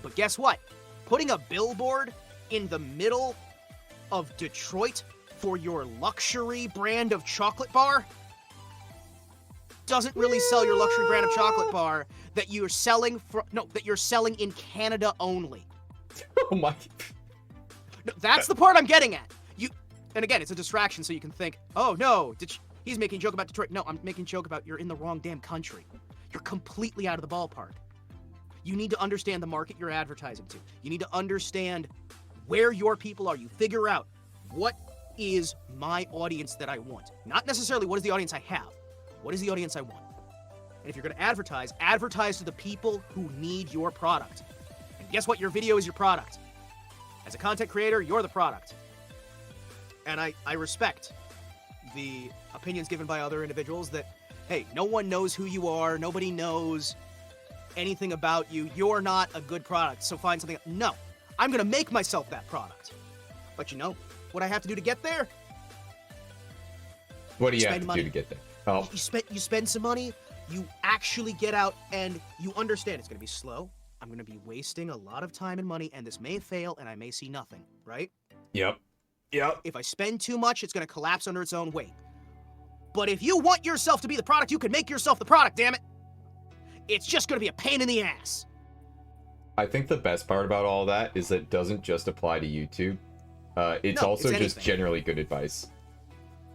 But guess what? Putting a billboard in the middle of Detroit for your luxury brand of chocolate bar doesn't really sell your luxury brand of chocolate bar that you're selling in Canada only. Oh my. No, that's the part I'm getting at. And again, it's a distraction, so you can think, oh no, he's making a joke about Detroit. No, I'm making a joke about you're in the wrong damn country. You're completely out of the ballpark. You need to understand the market you're advertising to. You need to understand where your people are. You figure out what is my audience that I want. Not necessarily what is the audience I have. What is the audience I want? And if you're going to advertise to the people who need your product. And guess what? Your video is your product. As a content creator, you're the product. And I respect the opinions given by other individuals that, hey, no one knows who you are. Nobody knows anything about you. You're not a good product, so find something. No, I'm going to make myself that product. But you know what I have to do to get there? What do you have to do to get there? Oh. You spend some money, you actually get out, and you understand it's going to be slow. I'm going to be wasting a lot of time and money, and this may fail, and I may see nothing, right? Yep. If I spend too much, it's going to collapse under its own weight. But if you want yourself to be the product, you can make yourself the product, damn it! It's just going to be a pain in the ass. I think the best part about all that is that it doesn't just apply to YouTube. It's also just generally good advice.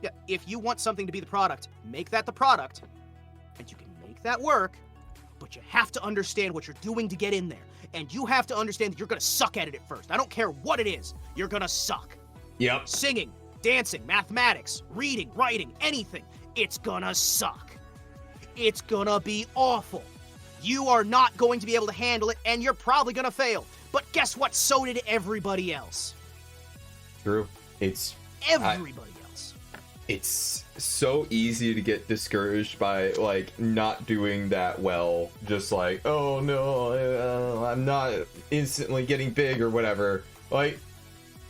Yeah, if you want something to be the product, make that the product, and you can make that work, but you have to understand what you're doing to get in there. And you have to understand that you're going to suck at it at first. I don't care what it is. You're going to suck. Yep. Singing, dancing, mathematics, reading, writing, anything. It's gonna suck. It's gonna be awful. You are not going to be able to handle it, and you're probably gonna fail. But guess what? So did everybody else. True. Everybody else. It's so easy to get discouraged by, like, not doing that well. Just like, oh no, I'm not instantly getting big or whatever. Like,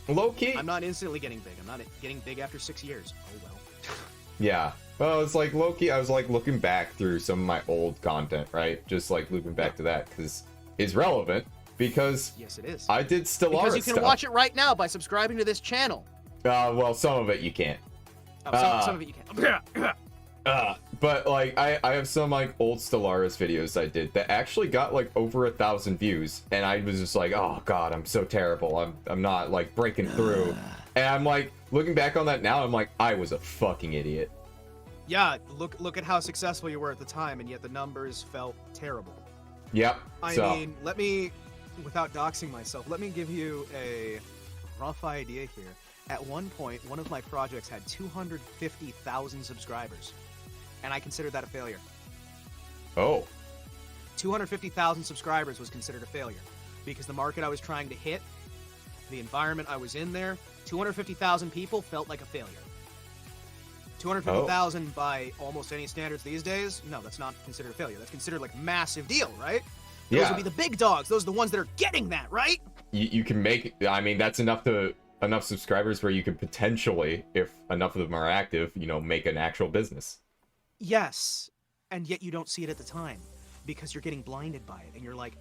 low-key. I'm not instantly getting big. I'm not getting big after 6 years. Oh well. Yeah. Well, it's like low-key, I was like looking back through some of my old content, right? Just like looping back to that, because is relevant because yes, it is. I did Stellaris because you can stuff. watch it right now by subscribing to this channel. Well, some of it you can't. Some of it you can. But like I have some like old Stellaris videos I did that actually got like over 1,000 views, and I was just like, oh god, I'm so terrible. I'm not like breaking through. And I'm like looking back on that now, I'm like, I was a fucking idiot. Yeah, look at how successful you were at the time, and yet the numbers felt terrible. Yep. I mean, let me, without doxing myself, let me give you a rough idea here. At one point, one of my projects had 250,000 subscribers, and I considered that a failure. Oh. 250,000 subscribers was considered a failure because the market I was trying to hit, the environment I was in there, 250,000 people felt like a failure. 250,000 by almost any standards these days, no, that's not considered a failure. That's considered like massive deal, right? Those would be the big dogs. Those are the ones that are getting that, right? You can make, I mean, that's enough subscribers where you could potentially, if enough of them are active, you know, make an actual business. Yes, and yet you don't see it at the time because you're getting blinded by it, and you're like,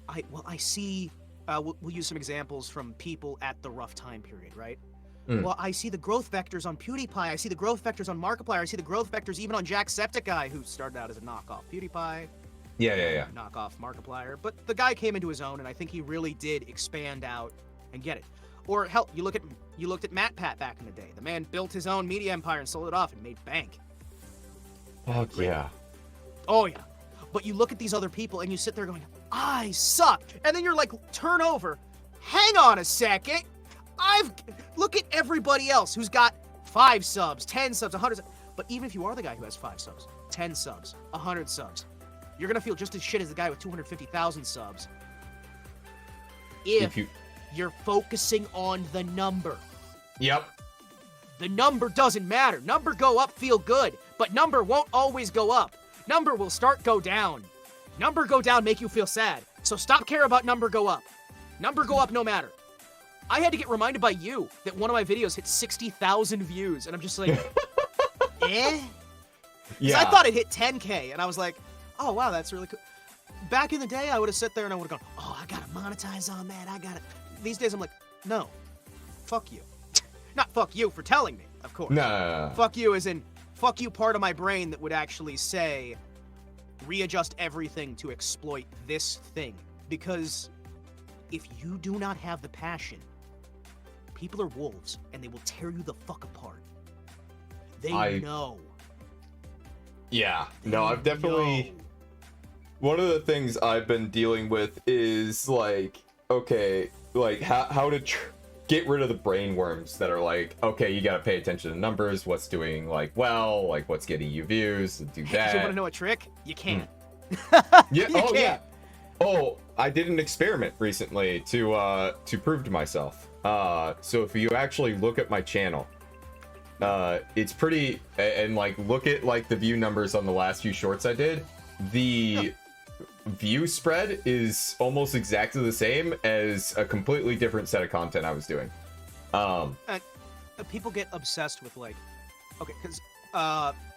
I see. We'll use some examples from people at the rough time period, right? Well, I see the growth vectors on PewDiePie. I see the growth vectors on Markiplier. I see the growth vectors even on Jacksepticeye, who started out as a knockoff PewDiePie. Yeah. Knockoff Markiplier. But the guy came into his own, and I think he really did expand out and get it. Or hell, you looked at MatPat back in the day. The man built his own media empire and sold it off and made bank. Oh yeah. Oh yeah. But you look at these other people and you sit there going, I suck. And then you're like, turn over. Hang on a second. Look at everybody else who's got 5 subs, 10 subs, 100 subs. But even if you are the guy who has 5 subs, 10 subs, 100 subs, you're gonna feel just as shit as the guy with 250,000 subs. If you're focusing on the number. Yep. The number doesn't matter. Number go up, feel good. But number won't always go up. Number will go down. Number go down, make you feel sad. So stop caring about number go up. Number go up no matter. I had to get reminded by you that one of my videos hit 60,000 views, and I'm just like, eh? Yeah. I thought it hit 10K, and I was like, oh, wow, that's really cool. Back in the day, I would have sat there and I would have gone, oh, I gotta monetize on that, These days, I'm like, no, fuck you. Not fuck you for telling me, of course. No. Fuck you as in, fuck you part of my brain that would actually say, readjust everything to exploit this thing. Because if you do not have the passion, people are wolves, and they will tear you the fuck apart. They know. Yeah. No, I've definitely... One of the things I've been dealing with is, like, okay, like, how to get rid of the brain worms that are like, okay, you gotta pay attention to numbers, what's doing, like, well, like, what's getting you views, and do that. You wanna know a trick? You can't. Yeah. Yeah. Oh, I did an experiment recently to prove to myself. So if you actually look at my channel, it's pretty, and like look at like the view numbers on the last few shorts I did, the view spread is almost exactly the same as a completely different set of content I was doing. People get obsessed with like, okay, because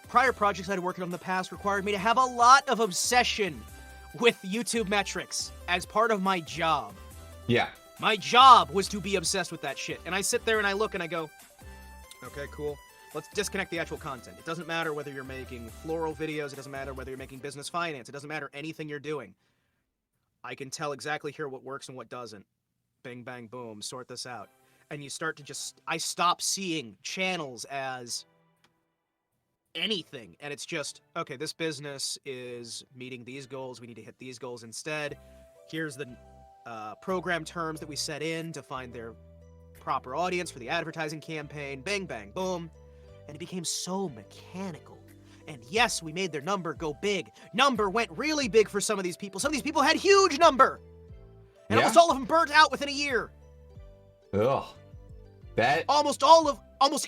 prior projects I'd worked on in the past required me to have a lot of obsession with YouTube metrics as part of my job. Yeah. My job was to be obsessed with that shit. And I sit there and I look and I go, okay, cool. Let's disconnect the actual content. It doesn't matter whether you're making floral videos. It doesn't matter whether you're making business finance. It doesn't matter anything you're doing. I can tell exactly here what works and what doesn't. Bing, bang, boom, sort this out. And you start to I stop seeing channels as anything. And it's just, okay, this business is meeting these goals. We need to hit these goals instead. Here's the program terms that we set in to find their proper audience for the advertising campaign. Bang, bang, boom. And it became so mechanical. And yes, we made their number go big. Number went really big for some of these people. Some of these people had huge number. And almost all of them burnt out within a year. Ugh. That... Almost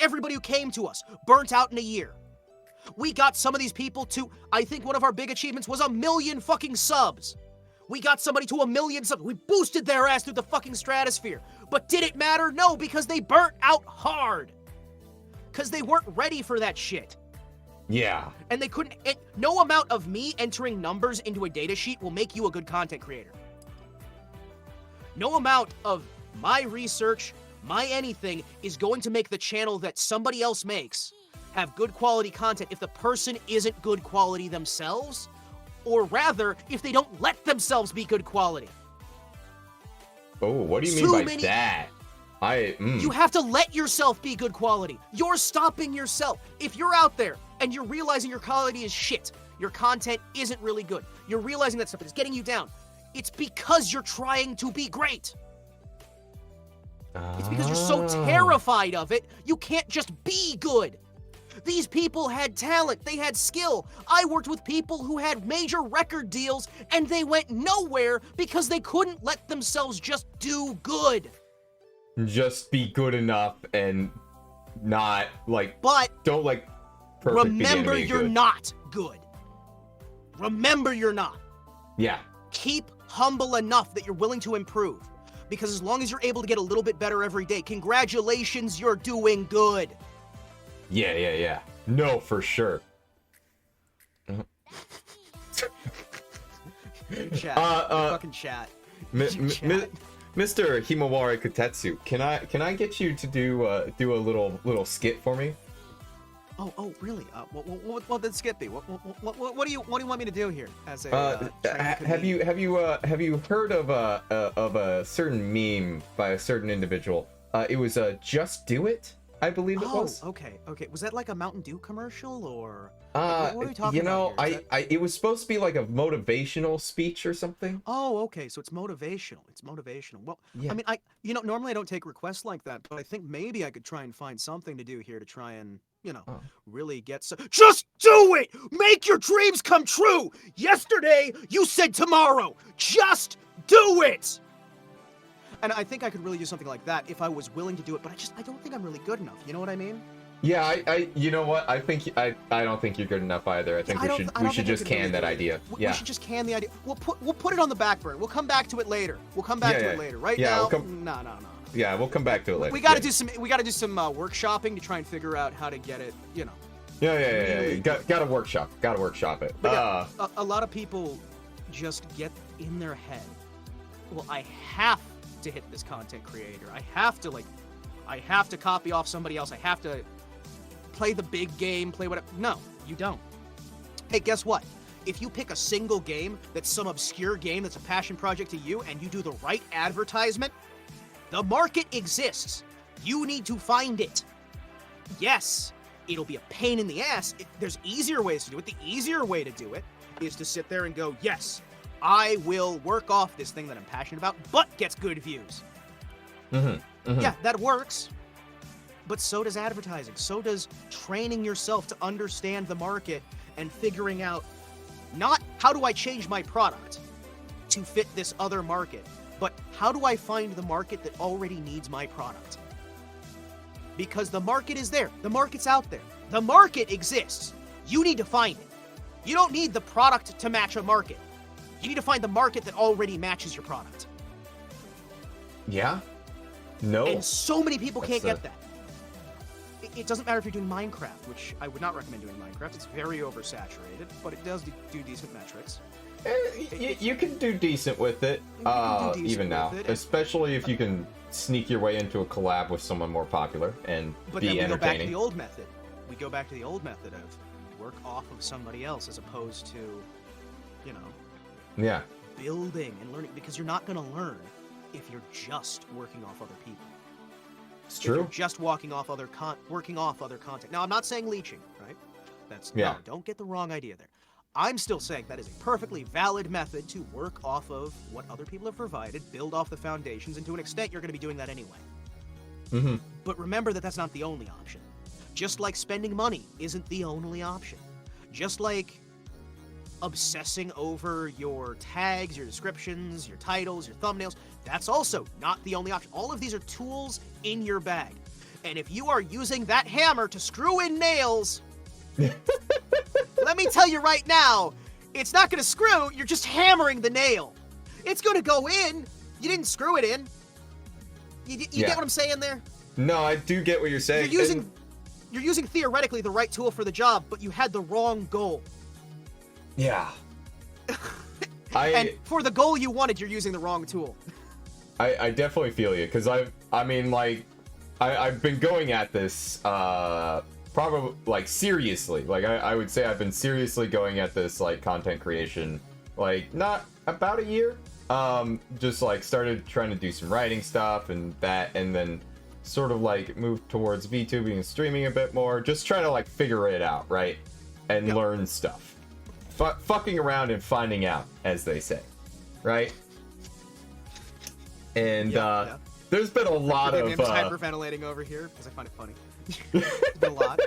everybody who came to us burnt out in a year. We got some of these people to, I think one of our big achievements was 1 million fucking subs. We got somebody to 1 million subs. We boosted their ass through the fucking stratosphere. But did it matter? No, because they burnt out hard. Because they weren't ready for that shit. Yeah. And they couldn't, no amount of me entering numbers into a data sheet will make you a good content creator. No amount of my research, my anything, is going to make the channel that somebody else makes have good quality content if the person isn't good quality themselves, or rather, if they don't let themselves be good quality. Oh, what do you mean by that? You have to let yourself be good quality. You're stopping yourself. If you're out there and you're realizing your quality is shit, your content isn't really good, you're realizing that stuff is getting you down, it's because you're trying to be great. It's because you're so terrified of it, you can't just be good. These people had talent, they had skill. I worked with people who had major record deals and they went nowhere because they couldn't let themselves just do good. Just be good enough and not, like, but don't, like, perfect remember you're good. Not good. Remember you're not. Yeah. Keep humble enough that you're willing to improve. Because as long as you're able to get a little bit better every day, congratulations, you're doing good. Yeah. No, for sure. Chat. Fucking chat. Mr. Himawari Kotetsu, can I get you to do a little skit for me? Oh, really? What did skit be? What do you want me to do here? As a have you heard of a certain meme by a certain individual? It was Just Do It, I believe it was. Okay. Was that like a Mountain Dew commercial or? What are we talking about here? It was supposed to be like a motivational speech or something. Oh, okay. So it's motivational. Well, yeah. I mean, normally I don't take requests like that, but I think maybe I could try and find something to do here to try and, really get Just do it! Make your dreams come true! Yesterday, you said tomorrow! Just do it! And I think I could really do something like that if I was willing to do it, but I don't think I'm really good enough. You know what I mean? Yeah, you know what? I don't think you're good enough either. I think we should just can that idea. We should just can the idea. We'll put it on the back burner. We'll come back to it later. Right now. No. Yeah, we'll come back to it later. We gotta do some workshopping to try and figure out how to get it. Yeah. Gotta workshop it. But a lot of people just get in their head. Well, I have to hit this content creator. I have to copy off somebody else. I have to play the big game, play whatever. No, you don't. Hey, guess what? If you pick a single game that's some obscure game that's a passion project to you and you do the right advertisement, the market exists. You need to find it. Yes, it'll be a pain in the ass. There's easier ways to do it. The easier way to do it is to sit there and go, yes, I will work off this thing that I'm passionate about, but gets good views. Yeah, that works. But so does advertising. So does training yourself to understand the market and figuring out not how do I change my product to fit this other market, but how do I find the market that already needs my product? Because the market is there. The market's out there. The market exists. You need to find it. You don't need the product to match a market. You need to find the market that already matches your product. Yeah? No. And so many people can't get that. It doesn't matter if you're doing Minecraft, which I would not recommend doing Minecraft. It's very oversaturated, but it does do decent metrics. You can do decent with it, even now. Especially if you can sneak your way into a collab with someone more popular and be entertaining. But then we go back to the old method. We go back to the old method of work off of somebody else as opposed to, yeah, building and learning, because you're not going to learn if you're just working off other people. It's true. If you're just working off other content. Now, I'm not saying leeching, right? No, don't get the wrong idea there. I'm still saying that is a perfectly valid method to work off of what other people have provided, build off the foundations, and to an extent, you're going to be doing that anyway. But remember that that's not the only option. Just like spending money isn't the only option. Just like obsessing over your tags, your descriptions, your titles, your thumbnails, that's also not the only option. All of these are tools in your bag. And if you are using that hammer to screw in nails, let me tell you right now, it's not going to screw, you're just hammering the nail. It's going to go in. You didn't screw it in. You get what I'm saying there? No, I do get what you're saying. You're using theoretically the right tool for the job, but you had the wrong goal. Yeah. And for the goal you wanted, you're using the wrong tool. I definitely feel you, because I've been going at this probably like seriously. Like I would say I've been seriously going at this like content creation like not about a year. Just like started trying to do some writing stuff and that, and then sort of like moved towards VTubing and streaming a bit more. Just trying to like figure it out, right? And learn stuff. Fucking around and finding out, as they say, right? And there's been a lot of... I'm just hyperventilating over here because I find it funny. There's been a lot.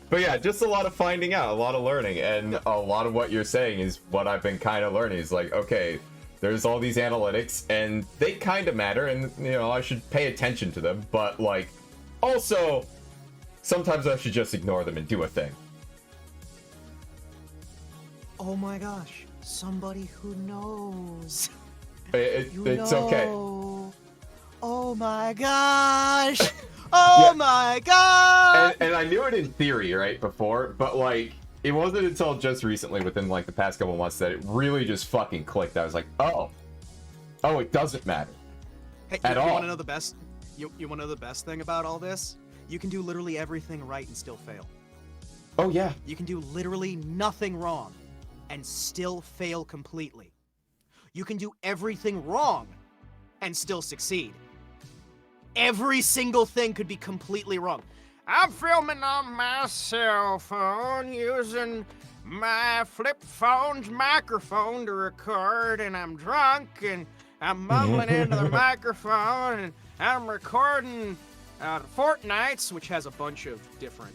But yeah, just a lot of finding out, a lot of learning, and a lot of what you're saying is what I've been kind of learning. Is like, okay, there's all these analytics, and they kind of matter, and, you know, I should pay attention to them, but, like, also, sometimes I should just ignore them and do a thing. Oh my gosh, somebody who knows. It's okay. Oh my gosh. Oh my gosh. And I knew it in theory, right, before, but like, it wasn't until just recently, within like the past couple months, that it really just fucking clicked. I was like, oh, it doesn't matter. Hey, at all. You want to know the best? You want to know the best thing about all this? You can do literally everything right and still fail. Oh yeah. You can do literally nothing wrong and still fail completely. You can do everything wrong and still succeed. Every single thing could be completely wrong. I'm filming on my cell phone using my flip phone's microphone to record, and I'm drunk and I'm mumbling into the microphone, and I'm recording Fortnite, which has a bunch of different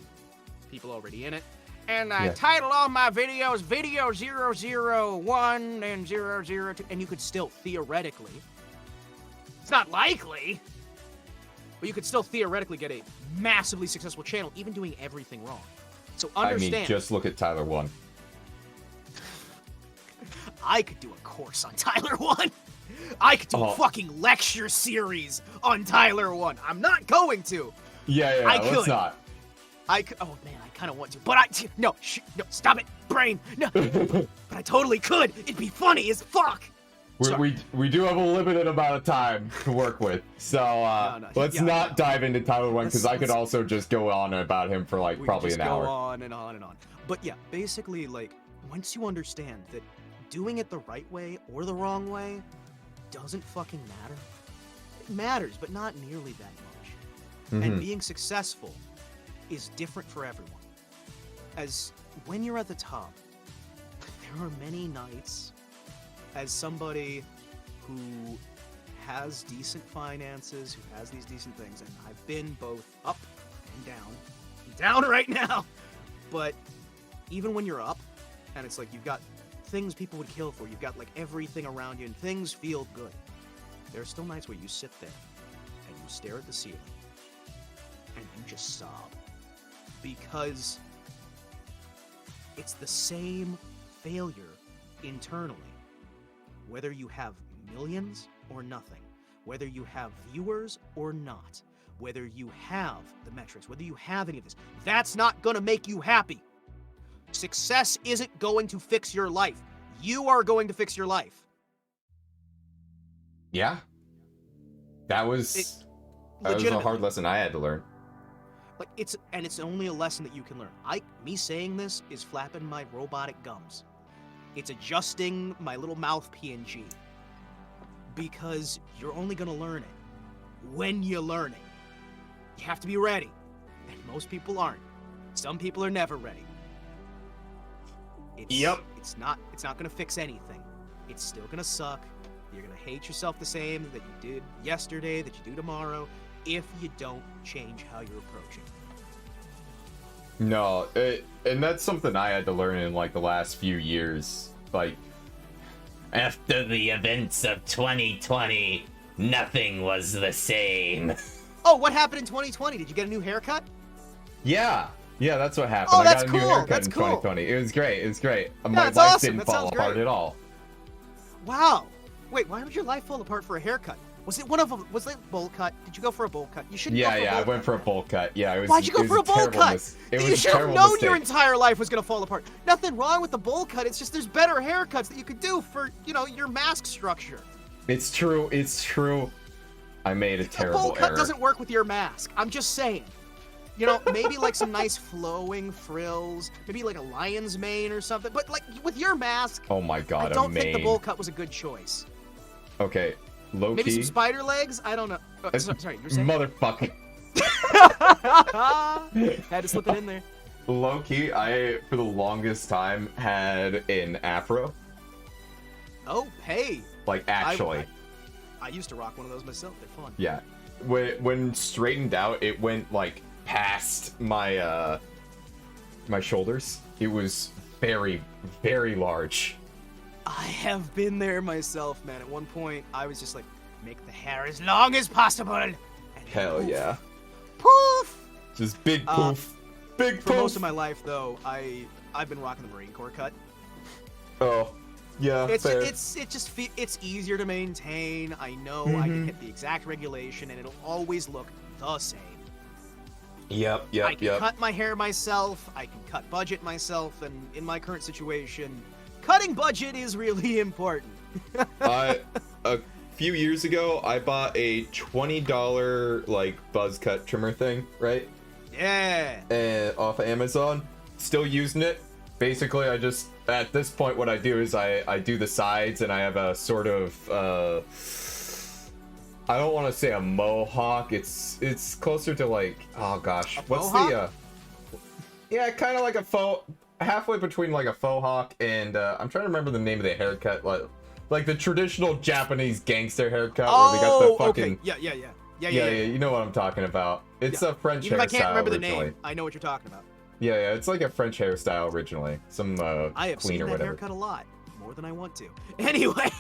people already in it. And I title all my videos Video 001 and 002, and you could still theoretically, it's not likely, but you could still theoretically get a massively successful channel, even doing everything wrong. So understand. I mean, just look at Tyler 1. I could do a course on Tyler 1. I could do a fucking lecture series on Tyler 1. I'm not going to. Yeah, let's not. I could, oh man, I kind of want to, but no, stop it, brain, no. But I totally could. It'd be funny as fuck. We do have a limited amount of time to work with, so let's not dive into Tyler 1, because I could also just go on about him for like probably an hour. Go on and on and on. But yeah, basically, like, once you understand that doing it the right way or the wrong way doesn't fucking matter. It matters, but not nearly that much. And being successful is different for everyone. As when you're at the top, there are many nights, as somebody who has decent finances, who has these decent things, and I've been both up and down. I'm down right now. But even when you're up, and it's like you've got things people would kill for, you've got like everything around you, and things feel good, there are still nights where you sit there and you stare at the ceiling and you just sob. Because it's the same failure internally. Whether you have millions or nothing, whether you have viewers or not, whether you have the metrics, whether you have any of this, that's not gonna make you happy. Success isn't going to fix your life. You are going to fix your life. Yeah. That was a hard lesson I had to learn. Like, it's only a lesson that you can learn. Me saying this is flapping my robotic gums. It's adjusting my little mouth PNG. Because you're only gonna learn it when you learn it. You have to be ready. And most people aren't. Some people are never ready. It's not gonna fix anything. It's still gonna suck. You're gonna hate yourself the same that you did yesterday, that you do tomorrow, if you don't change how you're approaching. No, and that's something I had to learn in like the last few years. Like, after the events of 2020, nothing was the same. Oh, what happened in 2020? Did you get a new haircut? Yeah, that's what happened. Oh, I that's got a new cool. haircut That's in cool. 2020. It was great. Yeah, My that's life awesome. didn't That fall sounds apart great. at all. Wow. Wait, why would your life fall apart for a haircut? Was it one of them? Was it a bowl cut? Did you go for a bowl cut? You shouldn't. I went for a bowl cut. Yeah, it was. Why'd you go for a bowl cut? You should have known your entire life was gonna fall apart. Nothing wrong with the bowl cut. It's just there's better haircuts that you could do for your mask structure. It's true. I made a terrible error. A bowl cut error. doesn't work with your mask. I'm just saying. You know, maybe like some nice flowing frills, maybe like a lion's mane or something. But like with your mask, oh my god, I don't think the bowl cut was a good choice. Okay, low maybe key. some spider legs. I don't know. Sorry, you're saying motherfucker. Had to slip it in there. Low key, I for the longest time had an afro. Oh, hey. Like actually. I used to rock one of those myself. They're fun. Yeah. When straightened out, it went like past my my shoulders. It was very, very large. I have been there myself, man. At one point, I was just like, make the hair as long as possible. And hell poof, yeah. Poof! Just big poof. Big poof. For most of my life, though, I've been rocking the Marine Corps cut. Oh. Yeah, fair. It's easier to maintain. I know I can hit the exact regulation, and it'll always look the same. Yep. I can cut my hair myself. I can cut budget myself, and in my current situation, cutting budget is really important. A few years ago, I bought a $20 like buzz cut trimmer thing, right? Yeah. And off of Amazon, still using it. Basically, I just at this point, what I do is I do the sides, and I have a sort of I don't want to say a mohawk. It's closer to like, oh gosh, what's mohawk? Yeah, kind of like a faux, halfway between like a faux hawk and I'm trying to remember the name of the haircut, like the traditional Japanese gangster haircut where they got the fucking okay. Yeah. You know what I'm talking about. It's a French hairstyle. Even if I can't remember the originally. name, I know what you're talking about. Yeah, it's like a French hairstyle originally. Some I have clean seen or that whatever. haircut a lot, more than I want to. Anyway.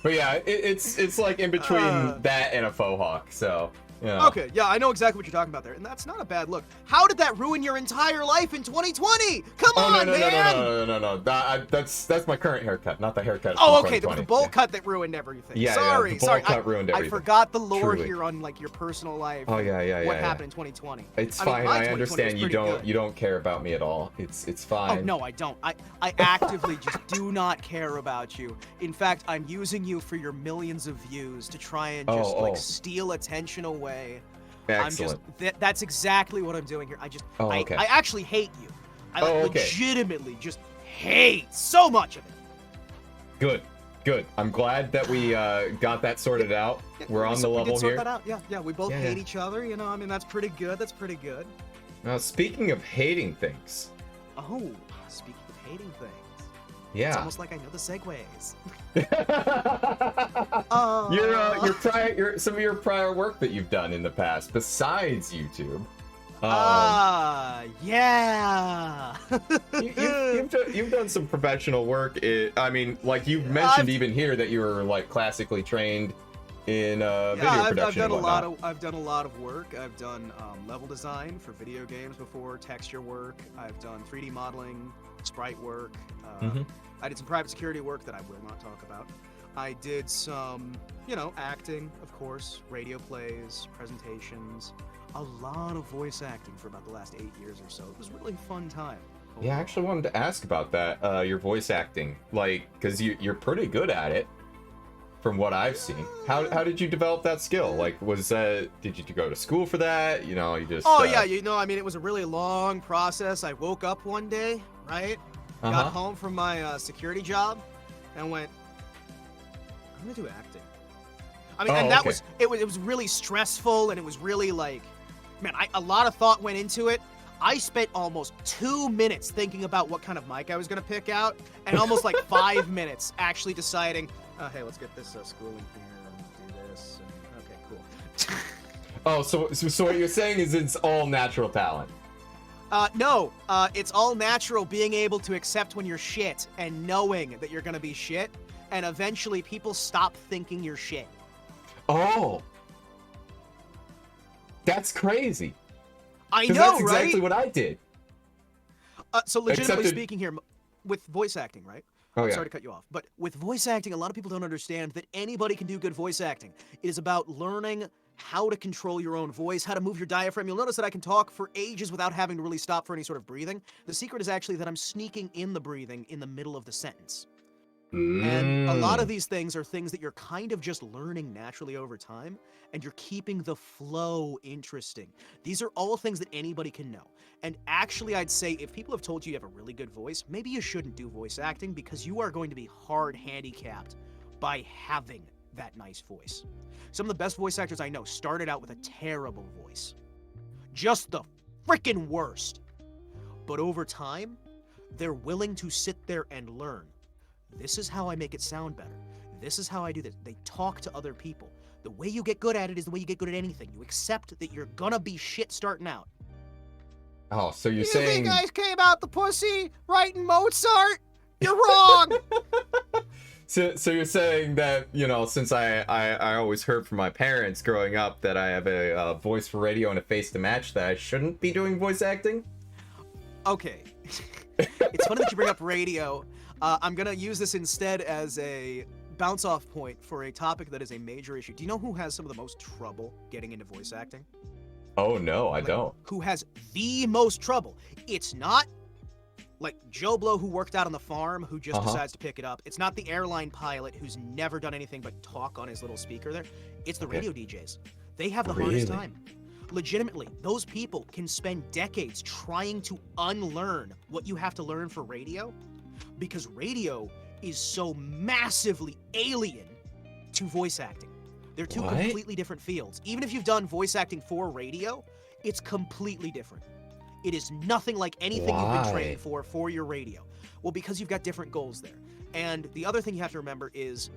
But yeah, it's like in between that and a faux hawk, so yeah. Okay, yeah, I know exactly what you're talking about there, and that's not a bad look. How did that ruin your entire life in 2020? Come on, man! No. That's my current haircut, not the haircut. Oh, from okay, the 2020. bowl cut that ruined everything. Yeah, sorry, the bowl cut ruined everything. I forgot the lore Truly. here on like your personal life. Oh yeah. What happened in 2020? It's I mean, fine. my I 2020 understand was you pretty don't good. you don't care about me at all. It's fine. Oh no, I don't. I actively just do not care about you. In fact, I'm using you for your millions of views to try and just like steal attention away. Excellent. That's exactly what I'm doing here. Okay. I actually hate you. I okay. legitimately just hate so much of it. Good. I'm glad that we got that sorted out. We're on the level here. That out. Yeah. We both hate each other. You know, I mean, that's pretty good. Now, speaking of hating things. Oh, speaking of hating things. Yeah. It's almost like I know the segues. Some of your prior work that you've done in the past, besides YouTube. Yeah. You've done some professional work. I mean, like you mentioned even here that you were like classically trained in video production. I've done a lot of work. I've done level design for video games before, texture work. I've done 3D modeling, sprite work. I did some private security work that I will not talk about. I did some, acting, of course, radio plays, presentations, a lot of voice acting for about the last 8 years or so. It was a really fun time. Yeah, I actually wanted to ask about that, your voice acting, like, because you're pretty good at it, from what I've seen. How did you develop that skill? Like, did you go to school for that? You just... Oh, yeah, I mean, it was a really long process. I woke up one day, right? Got home from my security job and went, I'm gonna do acting. I mean, it was really stressful, and it was really like, man, a lot of thought went into it. I spent almost 2 minutes thinking about what kind of mic I was gonna pick out, and almost like 5 minutes actually deciding, hey, let's get this school in here and do this. And, okay, cool. So what you're saying is it's all natural talent. No, it's all natural being able to accept when you're shit and knowing that you're gonna be shit, and eventually people stop thinking you're shit. Oh. That's crazy. I know, that's right? exactly what I did. So legitimately speaking here, with voice acting, right? Oh, yeah. Sorry to cut you off, but with voice acting, a lot of people don't understand that anybody can do good voice acting. It is about learning how to control your own voice, how to move your diaphragm. You'll notice that I can talk for ages without having to really stop for any sort of breathing. The secret is actually that I'm sneaking in the breathing in the middle of the sentence. And a lot of these things are things that you're kind of just learning naturally over time, and you're keeping the flow interesting. These are all things that anybody can know. And actually, I'd say if people have told you you have a really good voice, maybe you shouldn't do voice acting because you are going to be hard handicapped by having that nice voice. Some of the best voice actors I know started out with a terrible voice. Just the freaking worst. But over time, they're willing to sit there and learn. This is how I make it sound better. This is how I do this. They talk to other people. The way you get good at it is the way you get good at anything. You accept that you're gonna be shit starting out. Oh, so you're saying... You think I came out the pussy writing Mozart? You're wrong! So you're saying that, you know, since I always heard from my parents growing up that I have a voice for radio and a face to match, that I shouldn't be doing voice acting? Okay. It's funny that you bring up radio. I'm gonna use this instead as a bounce-off point for a topic that is a major issue. Do you know who has some of the most trouble getting into voice acting? Oh, no, I don't. Who has the most trouble? It's not like Joe Blow who worked out on the farm who just decides to pick it up. It's not the airline pilot who's never done anything but talk on his little speaker there. It's the radio DJs. They have the hardest time. Legitimately, those people can spend decades trying to unlearn what you have to learn for radio because radio is so massively alien to voice acting. They're two completely different fields. Even if you've done voice acting for radio, it's completely different. It is nothing like anything you've been trained for your radio. Well, because you've got different goals there. And the other thing you have to remember is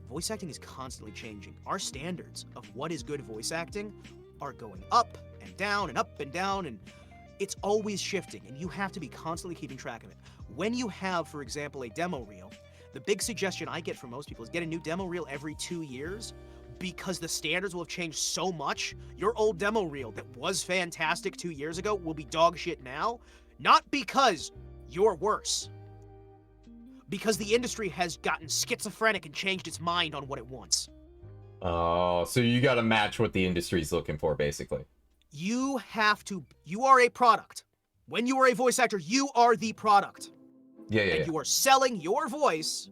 voice acting is constantly changing. Our standards of what is good voice acting are going up and down and up and down, and it's always shifting, and you have to be constantly keeping track of it. When you have, for example, a demo reel, the big suggestion I get from most people is get a new demo reel every 2 years because the standards will have changed so much. Your old demo reel that was fantastic 2 years ago will be dog shit now, not because you're worse, because the industry has gotten schizophrenic and changed its mind on what it wants. Oh, so you gotta match what the industry's looking for, basically. You are a product. When you are a voice actor, you are the product. And you are selling your voice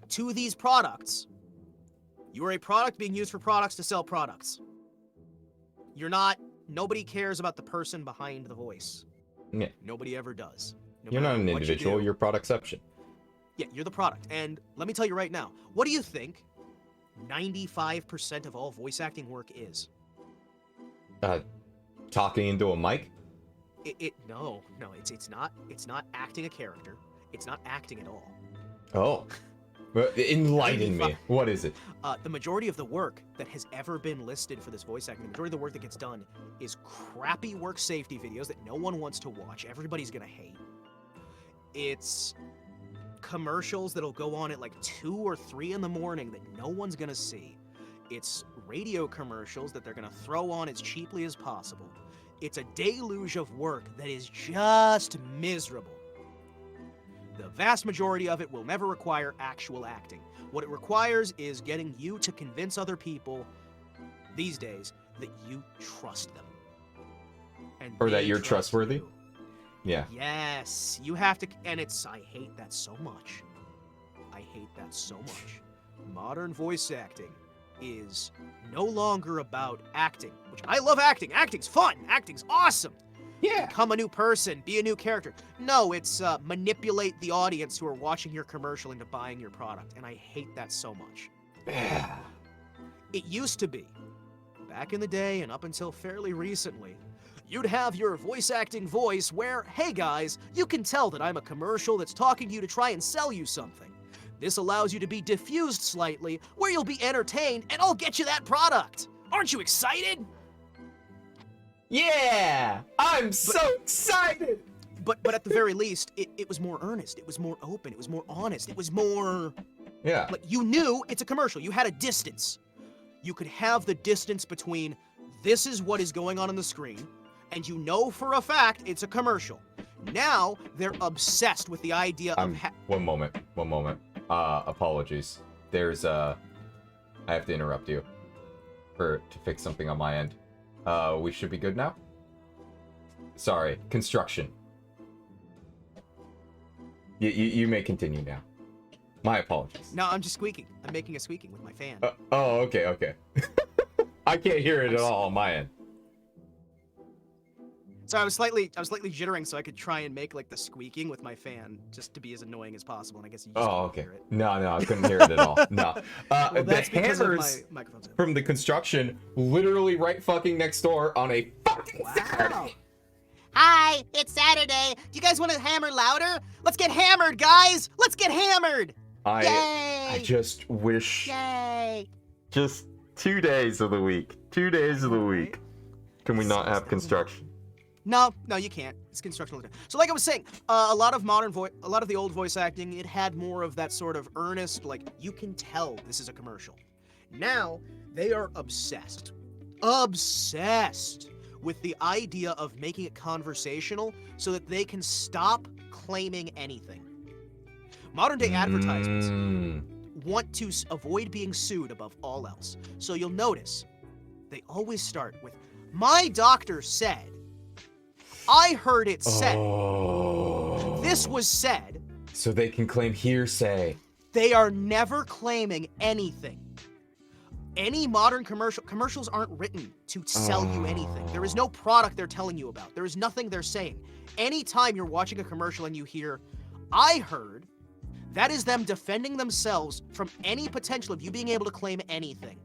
to these products. You are a product being used for products to sell products. Nobody cares about the person behind the voice. Yeah. Nobody ever does. You're not an individual, you're productception. Yeah, you're the product. And let me tell you right now, what do you think 95% of all voice acting work is? Talking into a mic? No, it's not acting a character. It's not acting at all. Oh. Enlighten me. What is it? The majority of the work that has ever been listed for this voice acting, the majority of the work that gets done is crappy work safety videos that no one wants to watch. Everybody's gonna hate. It's commercials that'll go on at like 2 or 3 in the morning that no one's gonna see. It's radio commercials that they're gonna throw on as cheaply as possible. It's a deluge of work that is just miserable. The vast majority of it will never require actual acting. What it requires is getting you to convince other people these days that you trust them. Or that you're trustworthy? You. Yeah. Yes, you have to, and I hate that so much. I hate that so much. Modern voice acting is no longer about acting, which I love acting. Acting's fun. Acting's awesome. Yeah. Become a new person, be a new character. No, it's manipulate the audience who are watching your commercial into buying your product, and I hate that so much. It used to be, back in the day and up until fairly recently, you'd have your voice acting voice where, hey guys, you can tell that I'm a commercial that's talking to you to try and sell you something. This allows you to be diffused slightly, where you'll be entertained, and I'll get you that product. Aren't you excited? Yeah! I'm so excited! But at the very least, it was more earnest. It was more open. It was more honest. It was more... Yeah. Like, you knew it's a commercial. You had a distance. You could have the distance between this is what is going on the screen, and you know for a fact it's a commercial. Now, they're obsessed with the idea of... One moment. Apologies. There's, I have to interrupt you to fix something on my end. We should be good now? Sorry, construction. You may continue now. My apologies. No, I'm just squeaking. I'm making a squeaking with my fan. Oh, okay. I can't hear it at all on my end. So I was slightly jittering so I could try and make like the squeaking with my fan just to be as annoying as possible. And I guess you just couldn't hear it. No, I couldn't hear it at all. No. Well, the that's because of hammers my microphone's from the construction literally right fucking next door on a fucking Saturday. Hi, it's Saturday. Do you guys want to hammer louder? Let's get hammered, guys. Let's get hammered. Yay! I just wish Yay! just 2 days of the week. 2 days of the week. Can we not have construction? No, you can't. It's construction. So, like I was saying, a lot of the old voice acting, it had more of that sort of earnest, like you can tell this is a commercial. Now they are obsessed with the idea of making it conversational, so that they can stop claiming anything. Modern day advertisements want to avoid being sued above all else. So you'll notice they always start with, "My doctor said." I heard it said. Oh. This was said. So they can claim hearsay. They are never claiming anything. Any modern commercials aren't written to sell you anything. There is no product they're telling you about. There is nothing they're saying. Anytime you're watching a commercial and you hear, "I heard," that is them defending themselves from any potential of you being able to claim anything.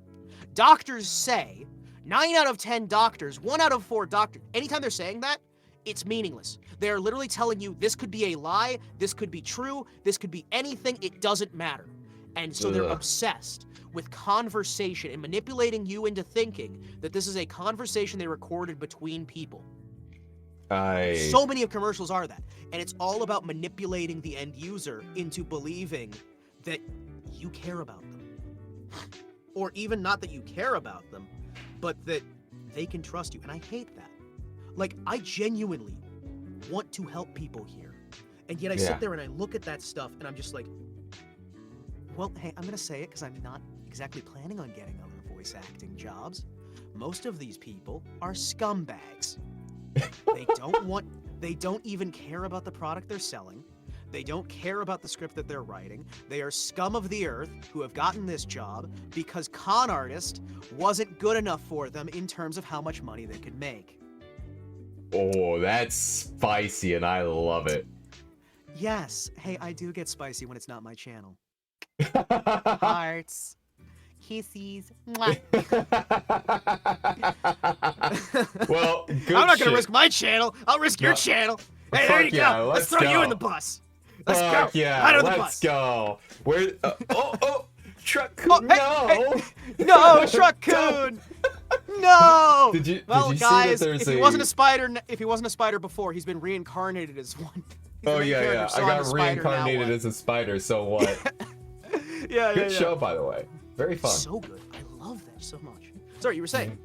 Doctors say, 9 out of 10 doctors, 1 out of 4 doctors, anytime they're saying that, it's meaningless. They're literally telling you this could be a lie, this could be true, this could be anything, it doesn't matter. And so they're obsessed with conversation and manipulating you into thinking that this is a conversation they recorded between people. So many of commercials are that. And it's all about manipulating the end user into believing that you care about them. Or even not that you care about them, but that they can trust you. And I hate that. Like, I genuinely want to help people here. And yet I sit there and I look at that stuff and I'm just like, well, hey, I'm going to say it because I'm not exactly planning on getting other voice acting jobs. Most of these people are scumbags. They don't even care about the product they're selling. They don't care about the script that they're writing. They are scum of the earth who have gotten this job because con artist wasn't good enough for them in terms of how much money they could make. Oh, that's spicy and I love it. Yes. Hey, I do get spicy when it's not my channel. Hearts. Kisses. Well, good I'm not shit. gonna risk my channel. I'll risk your channel. Hey, there you go. Let's throw you in the bus. Let's go. Yeah, Out of the let's bus. go. Where? Truck. Oh, hey, no, Truck-kun. No. Did you Well, see guys, that there's if he wasn't a spider before, he's been reincarnated as one. Oh yeah. I got reincarnated as a spider. So what? Good show, by the way. Very fun. So good. I love that so much. Sorry, you were saying?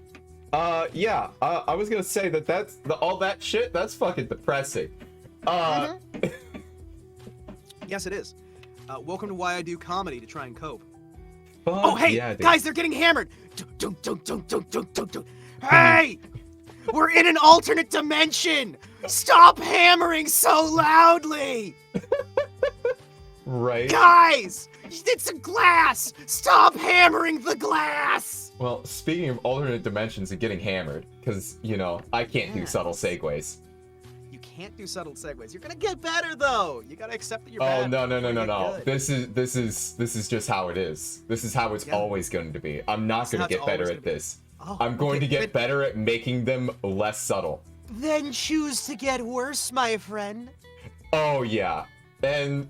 Yeah. I was gonna say that's all that shit. That's fucking depressing. Yes, it is. Welcome to Why I Do Comedy to try and cope. Oh, hey, yeah, guys, they're getting hammered. Hey, we're in an alternate dimension. Stop hammering so loudly. Right. Guys, it's a glass. Stop hammering the glass. Well, speaking of alternate dimensions and getting hammered, because, you know, I can't do subtle segues. You can't do subtle segues. You're gonna get better though. You gotta accept that you're bad. Oh no. This is just how it is. This is how it's always going to be. I'm not going to get better at this. I'm going to get better at making them less subtle. Then choose to get worse, my friend. Oh yeah. And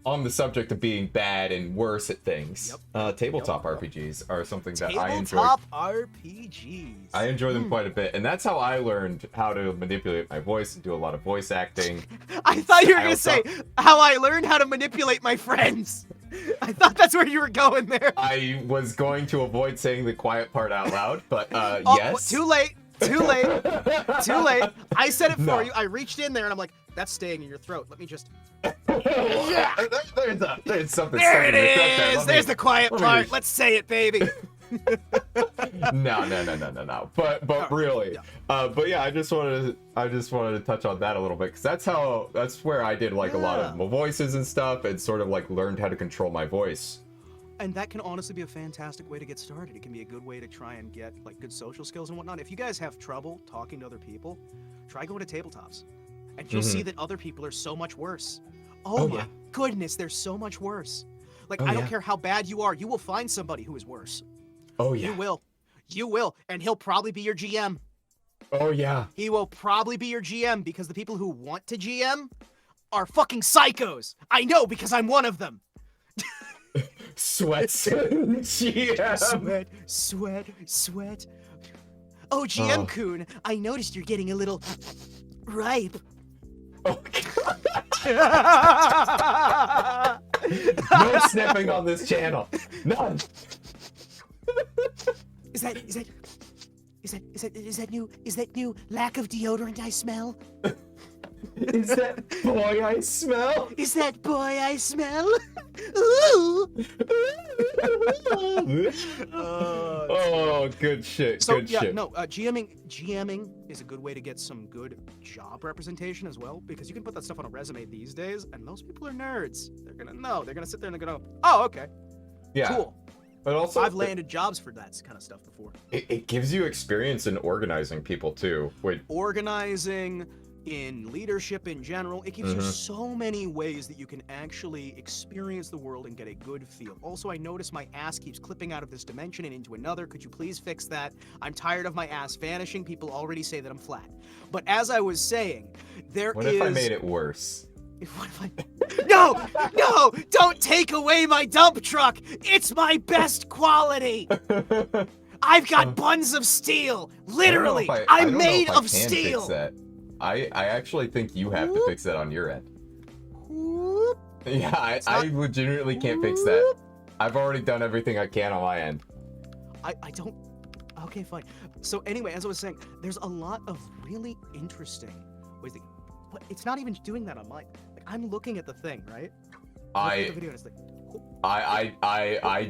on the subject of being bad and worse at things, tabletop RPGs are something that I enjoy. Tabletop RPGs. I enjoy them quite a bit, and that's how I learned how to manipulate my voice and do a lot of voice acting. I thought you were going to say how I learned how to manipulate my friends. I thought that's where you were going there. I was going to avoid saying the quiet part out loud, but yes. Too late. I said it for you. I reached in there and I'm like, that's staying in your throat. Let me just... Yeah. There's something. There it is. There's the quiet part. Let's say it, baby. No. But really, but yeah, I just wanted to touch on that a little bit because that's where I did like a lot of my voices and stuff, and sort of like learned how to control my voice. And that can honestly be a fantastic way to get started. It can be a good way to try and get like good social skills and whatnot. If you guys have trouble talking to other people, try going to tabletops, and you'll see that other people are so much worse. Oh my goodness, they're so much worse. Like, I don't care how bad you are, you will find somebody who is worse. Oh yeah. You will, and he'll probably be your GM. Oh yeah. He will probably be your GM because the people who want to GM are fucking psychos. I know because I'm one of them. Sweats. GM. Sweat. Oh, GM-kun, I noticed you're getting a little ripe. Oh, no sniffing on this channel. None. Is that new lack of deodorant I smell? Is that boy I smell? Is that boy I smell? Ooh. Oh, good shit. So, good shit. GMing is a good way to get some good job representation as well, because you can put that stuff on a resume these days, and most people are nerds. They're gonna know. They're gonna sit there and they're gonna go, oh, okay. Yeah. Cool. But also, I've landed jobs for that kind of stuff before. It gives you experience in organizing people too. Organizing, in leadership in general, it gives you so many ways that you can actually experience the world and get a good feel. Also, I notice my ass keeps clipping out of this dimension and into another. Could you please fix that? I'm tired of my ass vanishing. People already say that I'm flat. But as I was saying, What if I made it worse? What if I... No! Don't take away my dump truck! It's my best quality! I've got buns of steel! Literally! I'm made of steel! Fix that. I actually think you have to fix that on your end. Yeah, I legitimately can't fix that. I've already done everything I can on my end. I don't... Okay, fine. So anyway, as I was saying, there's a lot of really interesting ways that... But it's not even doing that on mine. Like, I'm looking at the thing, right? I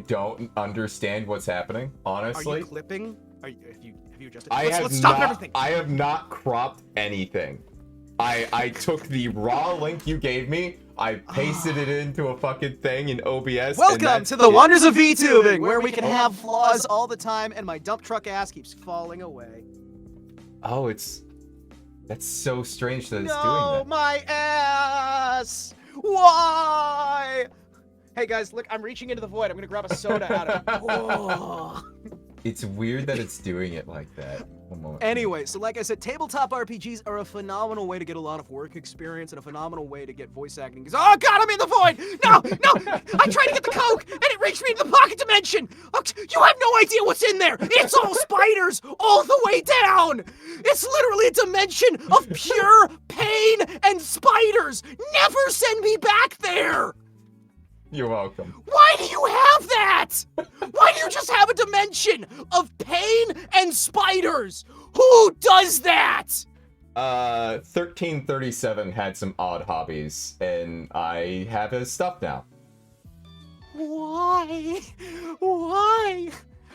don't understand what's happening, honestly. Are you clipping? Have you adjusted? Let's stop everything. I have not cropped anything. I took the raw link you gave me, I pasted it into a fucking thing in OBS. Welcome to the wonders of VTubing, where we can have flaws all the time, and my dump truck ass keeps falling away. Oh, that's so strange that it's doing No, that. my ass! Why? Hey guys, look, I'm reaching into the void. I'm gonna grab a soda out of it. Whoa. It's weird that it's doing it like that. One moment. Anyway, so like I said, tabletop RPGs are a phenomenal way to get a lot of work experience and a phenomenal way to get voice acting. Because, oh god, I'm in the void! No! I tried to get the Coke, and it reached me in the pocket dimension! You have no idea what's in there! It's all spiders all the way down! It's literally a dimension of pure pain and spiders! Never send me back there! You're welcome. Why do you have that? Why do you just have a dimension of pain and spiders? Who does that? 1337 had some odd hobbies, and I have his stuff now. Why?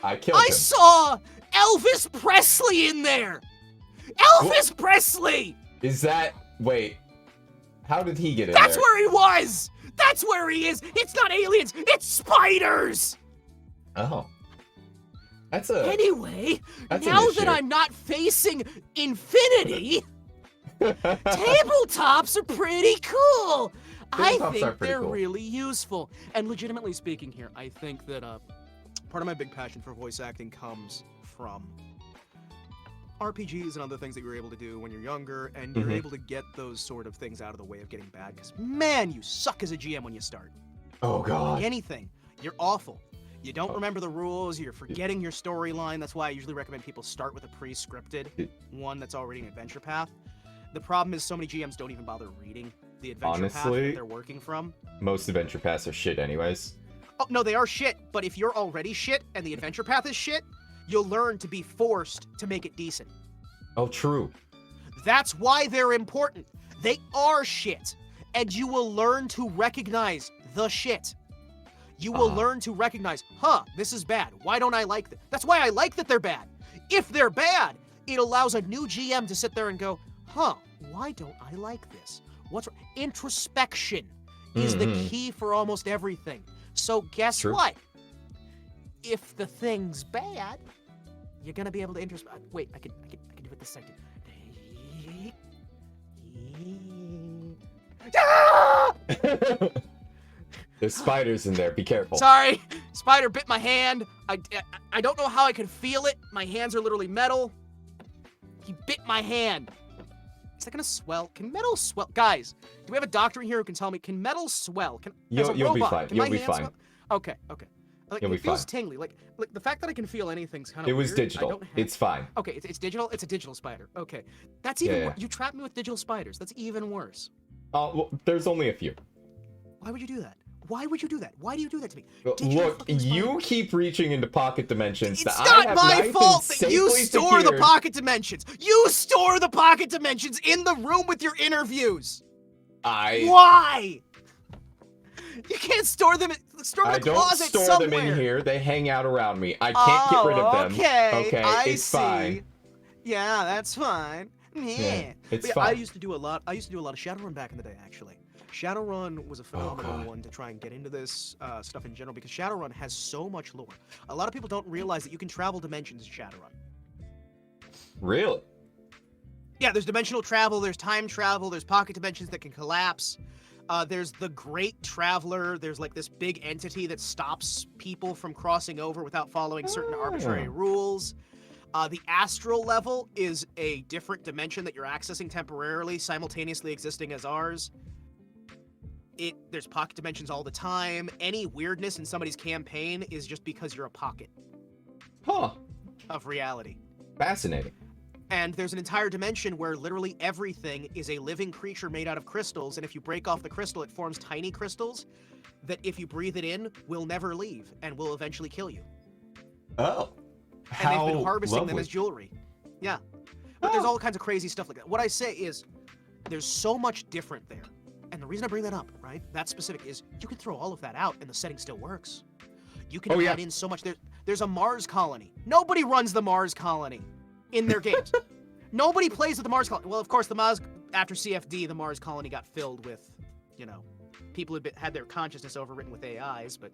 I killed him. I saw Elvis Presley in there! Elvis Presley! Is that... Wait. How did he get in there? That's where he was! That's where he is! It's not aliens, it's spiders! Oh. Anyway, now that I'm not facing infinity, tabletops are pretty cool! I think they're really useful. And legitimately speaking here, I think that part of my big passion for voice acting comes from RPGs and other things that you're able to do when you're younger, and you're able to get those sort of things out of the way of getting bad, because man, you suck as a GM when you start. Oh god. Like anything. You're awful. You don't remember the rules, you're forgetting your storyline. That's why I usually recommend people start with a pre-scripted one that's already an adventure path. The problem is so many GMs don't even bother reading the adventure path that they're working from. Most adventure paths are shit anyways. Oh, no, they are shit, but if you're already shit and the adventure path is shit, you'll learn to be forced to make it decent. Oh, true. That's why they're important. They are shit, and you will learn to recognize the shit. You will learn to recognize, this is bad. Why don't I like this? That's why I like that they're bad. If they're bad, it allows a new GM to sit there and go, why don't I like this? What's wrong? Introspection is the key for almost everything. So guess what? If the thing's bad, you're gonna be able to introspect. Wait, I can do it this second. There's spiders in there. Be careful. Sorry, spider bit my hand. I don't know how I can feel it. My hands are literally metal. He bit my hand. Is that gonna swell? Can metal swell? Guys, do we have a doctor in here who can tell me, can metal swell? You'll be fine. You'll be fine. Okay. Like, You'll be it feels fine. tingly. Like the fact that I can feel anything's kind of It was weird. digital. It's fine. Okay, it's digital. It's a digital spider. Okay, that's even worse. Yeah. You trapped me with digital spiders. That's even worse. Well, there's only a few. Why would you do that? Why would you do that? Why do you do that to me? Look, you keep reaching into pocket dimensions. It's that not I have my nice fault and that you safely store the secured. pocket dimensions. You store the pocket dimensions in the room with your interviews. Why? You can't store them. Store them in the closet somewhere. I don't store somewhere. them in here. They hang out around me. I can't get rid of them. Okay, It's fine. Yeah, that's fine. Yeah, it's But fine. I used to do a lot of Shadowrun back in the day, actually. Shadowrun was a phenomenal one to try and get into this stuff in general, because Shadowrun has so much lore. A lot of people don't realize that you can travel dimensions in Shadowrun. Really? Yeah, there's dimensional travel, there's time travel, there's pocket dimensions that can collapse. There's the Great Traveler. There's like this big entity that stops people from crossing over without following certain arbitrary rules. The astral level is a different dimension that you're accessing temporarily, simultaneously existing as ours. There's pocket dimensions all the time. Any weirdness in somebody's campaign is just because you're a pocket of reality. Fascinating. And there's an entire dimension where literally everything is a living creature made out of crystals, and if you break off the crystal, it forms tiny crystals that, if you breathe it in, will never leave and will eventually kill you. Oh. And they've been harvesting lovely. them as jewelry. Yeah. But there's all kinds of crazy stuff like that. What I say is, there's so much different there. And the reason I bring that up, right, that specific, is you can throw all of that out and the setting still works. You can add in so much. There's a Mars colony. Nobody runs the Mars colony in their games. Nobody plays with the Mars colony. Well, of course, after CFD, the Mars colony got filled with, people who had their consciousness overwritten with AIs, but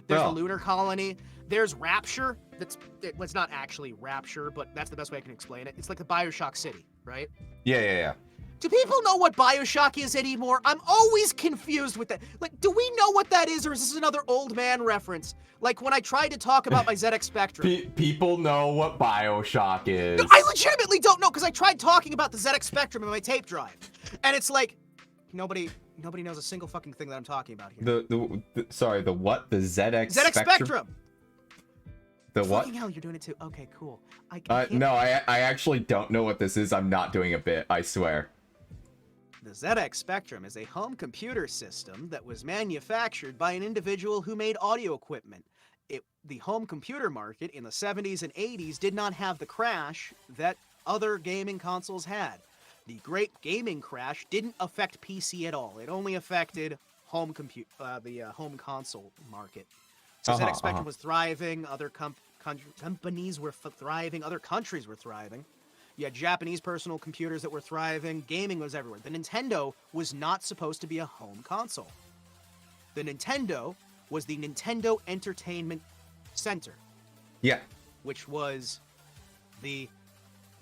there's the lunar colony. There's Rapture. It's not actually Rapture, but that's the best way I can explain it. It's like the Bioshock City, right? Yeah. Do people know what Bioshock is anymore? I'm always confused with that. Like, do we know what that is, or is this another old man reference? Like, when I tried to talk about my ZX Spectrum. People know what Bioshock is. No, I legitimately don't know, because I tried talking about the ZX Spectrum in my tape drive. And it's like, nobody knows a single fucking thing that I'm talking about here. The what? The ZX Spectrum. The what? Fucking hell, you're doing it too. Okay, cool. No, I actually don't know what this is. I'm not doing a bit, I swear. The ZX Spectrum is a home computer system that was manufactured by an individual who made audio equipment. The home computer market in the 70s and 80s did not have the crash that other gaming consoles had. The Great Gaming Crash didn't affect PC at all. It only affected the home console market. So ZX Spectrum was thriving, other companies were thriving, other countries were thriving. You had Japanese personal computers that were thriving, gaming was everywhere. The Nintendo was not supposed to be a home console. The Nintendo was the Nintendo Entertainment Center. Yeah. Which was the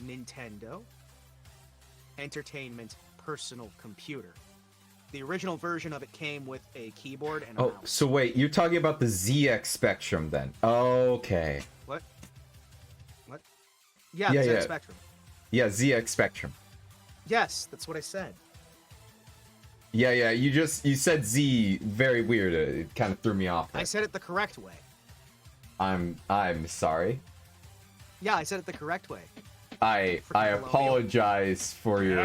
Nintendo Entertainment Personal Computer. The original version of it came with a keyboard and a mouse. So wait, you're talking about the ZX Spectrum then? Okay. What? Yeah, the ZX Spectrum. Yeah, ZX Spectrum. Yes, that's what I said. Yeah, you said Z very weird. It kind of threw me off there. I said it the correct way. I'm sorry. Yeah, I said it the correct way. I apologize for your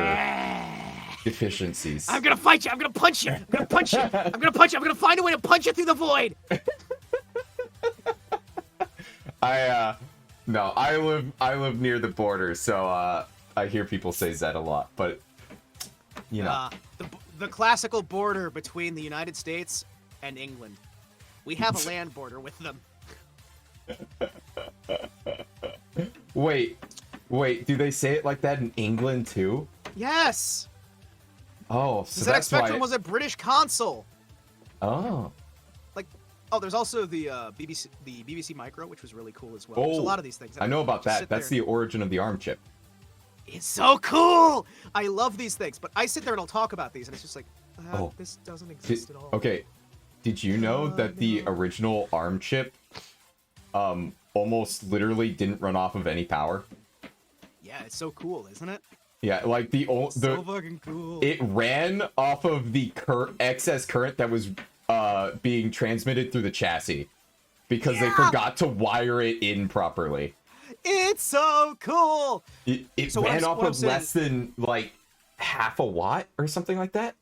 deficiencies. I'm gonna fight you. I'm gonna punch you. I'm gonna punch you. I'm gonna punch you. I'm gonna find a way to punch you through the void. No, I live near the border, so I hear people say Z a lot, but the classical border between the United States and England. We have a land border with them. Wait, do they say it like that in England too? Yes. Oh, so the ZX that's Spectrum why... was a British console. Oh. Oh, there's also the BBC Micro, which was really cool as well. There's a lot of these things. I know about that. That's the origin of the ARM chip. It's so cool! I love these things, but I sit there and I'll talk about these, and it's just like, this doesn't exist at all. Okay, did you know that the original ARM chip almost literally didn't run off of any power? Yeah, it's so cool, isn't it? Yeah, like so fucking cool. It ran off of the excess current that was being transmitted through the chassis because they forgot to wire it in properly. It's so cool. It ran off of less than like half a watt or something like that.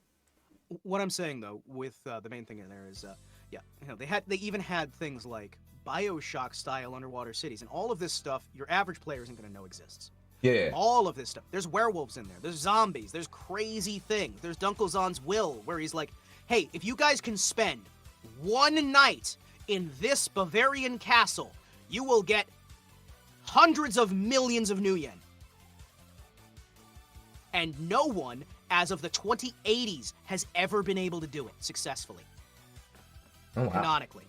What I'm saying though, with the main thing in there is, they even had things like BioShock style underwater cities, and all of this stuff your average player isn't going to know exists. Yeah. All of this stuff. There's werewolves in there. There's zombies. There's crazy things. There's Dunkelzahn's will, where he's like, hey, if you guys can spend one night in this Bavarian castle, you will get hundreds of millions of new yen. And no one, as of the 2080s, has ever been able to do it successfully. Oh, wow. Canonically.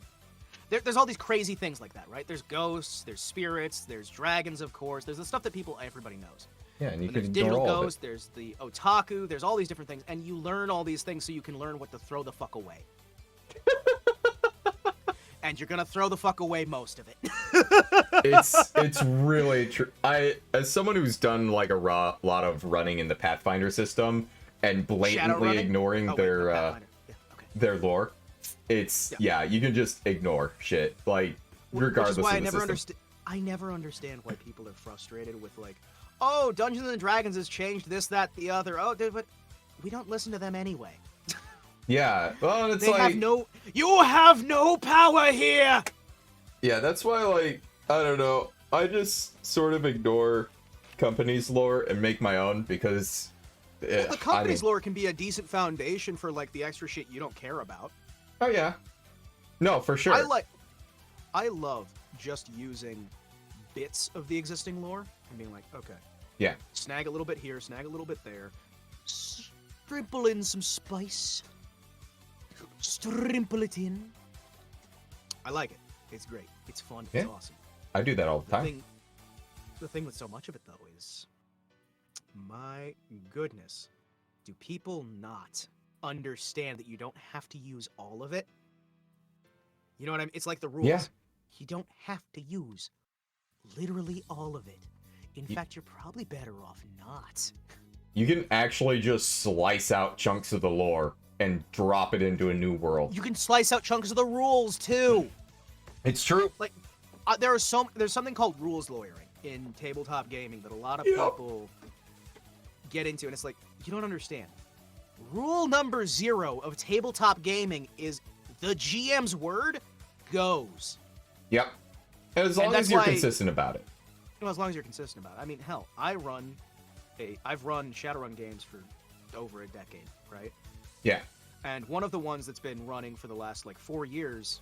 There's all these crazy things like that, right? There's ghosts, there's spirits, there's dragons, of course. There's the stuff that everybody knows. Yeah, and you can there's ignore digital all ghosts, of it. there's the otaku, there's all these different things, and you learn all these things so you can learn what to throw the fuck away. And you're gonna throw the fuck away most of it. It's really true. As someone who's done like lot of running in the Pathfinder system and blatantly ignoring their lore, you can just ignore shit, like regardless of the system. I never understand why people are frustrated with like, oh, Dungeons and Dragons has changed this, that, the other. Oh, dude, but we don't listen to them anyway. Yeah, well, it's you have no power here. Yeah, that's why, like, I don't know. I just sort of ignore companies' lore and make my own because the company's lore can be a decent foundation for like the extra shit you don't care about. Oh yeah, no, for sure. I love just using bits of the existing lore and being like, okay, yeah, snag a little bit here, snag a little bit there, sprinkle in some spice, strimple it in. I like it. It's great. It's fun. It's awesome. I do that all the time. The thing with so much of it, though, is, my goodness, do people not understand that you don't have to use all of it? You know what I mean? It's like the rules. Yeah. You don't have to use literally all of it. In fact, you're probably better off not. You can actually just slice out chunks of the lore and drop it into a new world. You can slice out chunks of the rules, too. It's true. Like, there's something called rules lawyering in tabletop gaming that a lot of people get into, and it's like, you don't understand. Rule number 0 of tabletop gaming is the GM's word goes. Yep. As long as you're consistent about it. You know, as long as you're consistent about it. I mean, hell, I've run Shadowrun games for over a decade, right? Yeah. And one of the ones that's been running for the last, 4 years,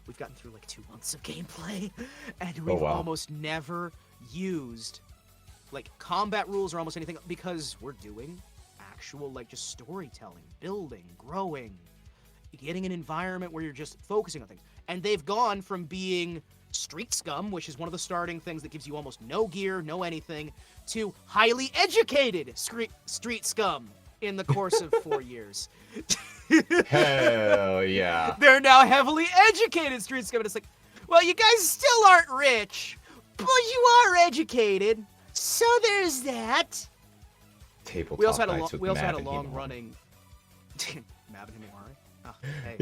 we've gotten through, 2 months of gameplay, and we've almost never used, combat rules or almost anything, because we're doing actual, just storytelling, building, growing, getting an environment where you're just focusing on things. And they've gone from being street scum, which is one of the starting things that gives you almost no gear, no anything, to highly educated street scum in the course of 4 years. Hell yeah. They're now heavily educated street scum, and it's like, well, you guys still aren't rich, but you are educated, so there's that. Tabletop we also had a Mav long running Mav and Himawari. Oh, hey.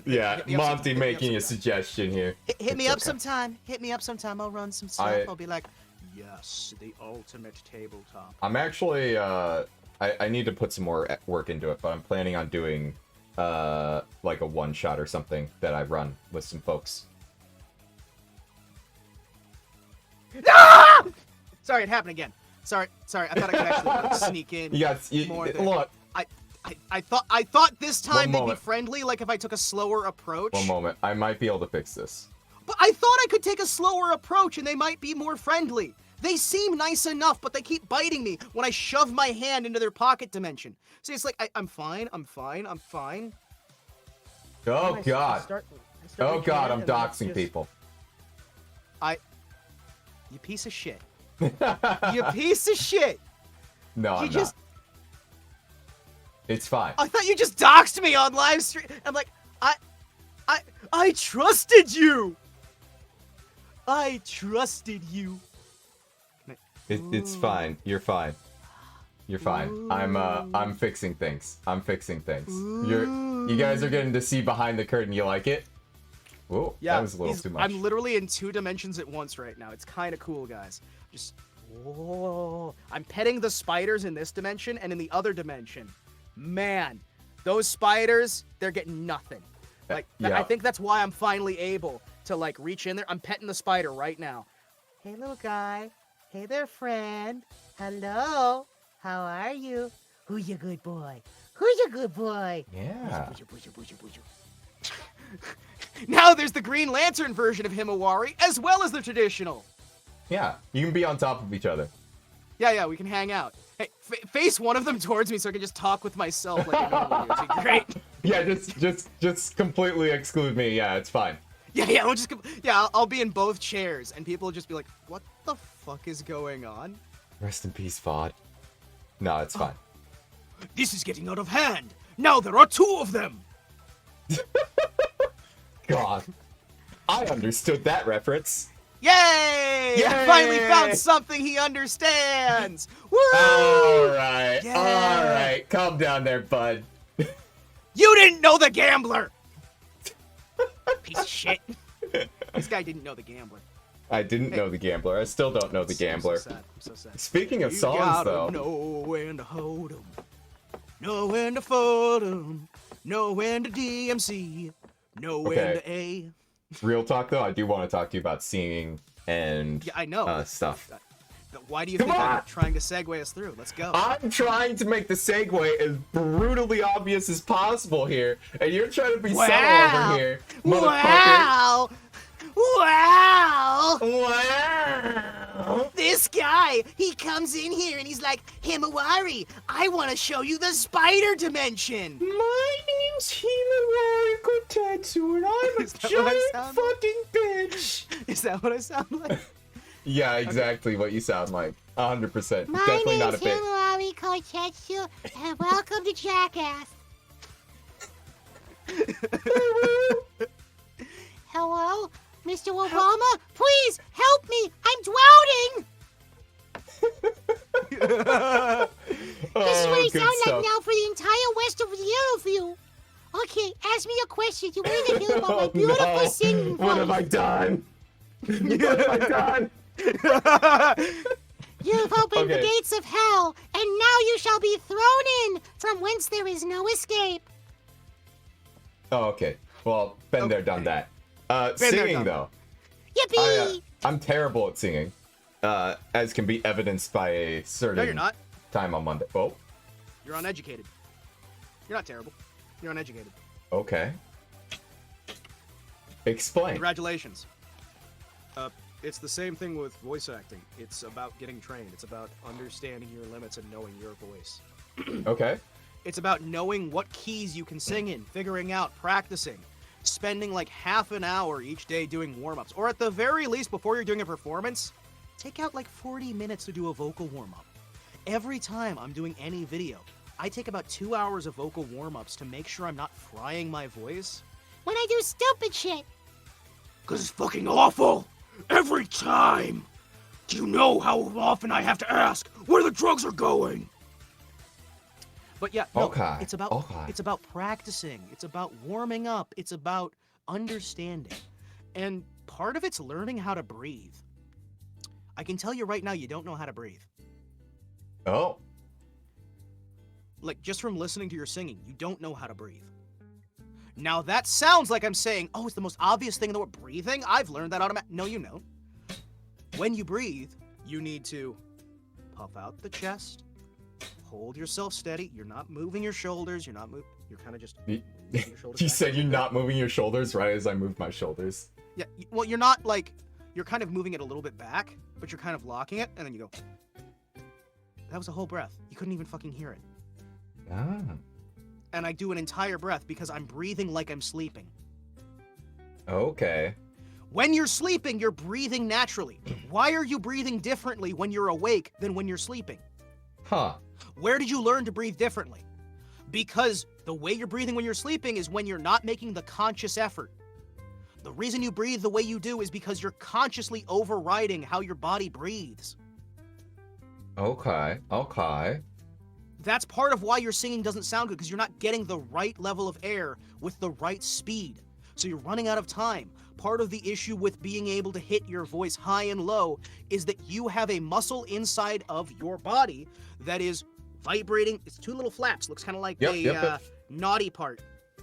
Yeah, Monty making a suggestion here. Hit me up sometime. Hit me up sometime. I'll run some stuff. I'll be like, yes, the ultimate tabletop. I'm actually I need to put some more work into it, but I'm planning on doing a one-shot or something that I run with some folks. Ah! Sorry, it happened again. Sorry. I thought I could actually sneak in. Look. I thought this time they'd be moment. friendly, like if I took a slower approach. One moment. I might be able to fix this. But I thought I could take a slower approach and they might be more friendly. They seem nice enough, but they keep biting me when I shove my hand into their pocket dimension. See, it's like, I'm fine. Oh, God. Oh, God, I'm doxing people. You piece of shit. You piece of shit. No, I'm not. It's fine. I thought you just doxed me on live stream. I'm like, I trusted you. I trusted you. It's fine. You're fine. You're fine. I'm fixing things. You guys are getting to see behind the curtain. You like it? Whoa, Yeah, that was a little too much. I'm literally in 2 dimensions at once right now. It's kind of cool, guys. Just, whoa. I'm petting the spiders in this dimension and in the other dimension. Man, those spiders, they're getting nothing. Like, yeah. I think that's why I'm finally able to, like, reach in there. I'm petting the spider right now. Hey, little guy. Hey there, friend. Hello. How are you? Who's your good boy? Who's your good boy? Yeah. Now there's the Green Lantern version of Himawari, as well as the traditional. Yeah, you can be on top of each other. Yeah, we can hang out. Hey, face one of them towards me so I can just talk with myself like I normally do. It'd be great. Yeah, just completely exclude me. Yeah, it's fine. Yeah, I'll be in both chairs, and people will just be like, "What the fuck is going on?" Rest in peace, Vod. No, it's fine. This is getting out of hand. Now there are 2 of them. God, I understood that reference. Yay! Yay! I finally found something he understands. Woo! All right, Yeah. all right. Calm down there, bud. You didn't know the gambler. Piece of shit. This guy didn't know the gambler. I didn't know the gambler. I still don't know the gambler. I'm so sad. Speaking of You songs, gotta though. know when to hold 'em, know when to fold 'em, know when to DMC, know when to A. Real talk, though, I do want to talk to you about singing and Yeah, I know. stuff. Why do you Come think I'm on! trying to segue us through? Let's go. I'm trying to make the segue as brutally obvious as possible here, and you're trying to be subtle over here, motherfucker. Wow! Wow! This guy, he comes in here and he's like, Himawari, I want to show you the spider dimension. My name's Himawari Kotetsu, and I'm a Is that what I giant sound fucking bitch. Is that what I sound like? Yeah, exactly what you sound like. 100%. My Definitely not a name's bit. Himawari Kotetsu, and welcome to Jackass. Hello? Mr. Obama? Please, help me! I'm drowning! This is what I sound like now for the entire rest of the interview. Okay, ask me a question. You want to hear about my beautiful singing voice. What have I done? What have I done? You've opened the Okay. gates of hell, and now you shall be thrown in, from whence there is no escape. Oh, okay. Well, been there, done that. there, Singing, done though. Yippee! I'm terrible at singing, as can be evidenced by a certain No, you're not. time on Monday. Oh, You're uneducated. You're not terrible. You're uneducated. okay. Explain. Congratulations. It's the same thing with voice acting. It's about getting trained. It's about understanding your limits and knowing your voice. Okay. It's about knowing what keys you can sing in, figuring out, practicing, spending like half an hour each day doing warm-ups. Or at the very least, before you're doing a performance, take out like 40 minutes to do a vocal warm-up. Every time I'm doing any video, I take about 2 hours of vocal warm-ups to make sure I'm not frying my voice. When I do stupid shit. 'Cause it's fucking awful! Every time! Do you know how often I have to ask where the drugs are going? But yeah, no, Okay, it's about practicing. It's about warming up. It's about understanding. And part of it's learning how to breathe. I can tell you right now, you don't know how to breathe. Oh. Like, just from listening to your singing, you don't know how to breathe. Now, that sounds like I'm saying, oh, it's the most obvious thing in the world. Breathing? I've learned that automatically. No, you know. When you breathe, you need to puff out the chest, hold yourself steady. You're not moving your shoulders. You're kind of just moving your shoulders. You said you're not moving your shoulders right as I move my shoulders. Yeah, well, you're not like, you're kind of moving it a little bit back, but you're kind of locking it, and then you go. That was a whole breath. You couldn't even fucking hear it. Ah. And I do an entire breath because I'm breathing like I'm sleeping. Okay. When you're sleeping, you're breathing naturally. Why are you breathing differently when you're awake than when you're sleeping? Huh. Where did you learn to breathe differently? Because the way you're breathing when you're sleeping is when you're not making the conscious effort. The reason you breathe the way you do is because you're consciously overriding how your body breathes. Okay. That's part of why your singing doesn't sound good, because you're not getting the right level of air with the right speed. So you're running out of time. Part of the issue with being able to hit your voice high and low is that you have a muscle inside of your body that is vibrating. It's two little flaps. Looks kind of like naughty part.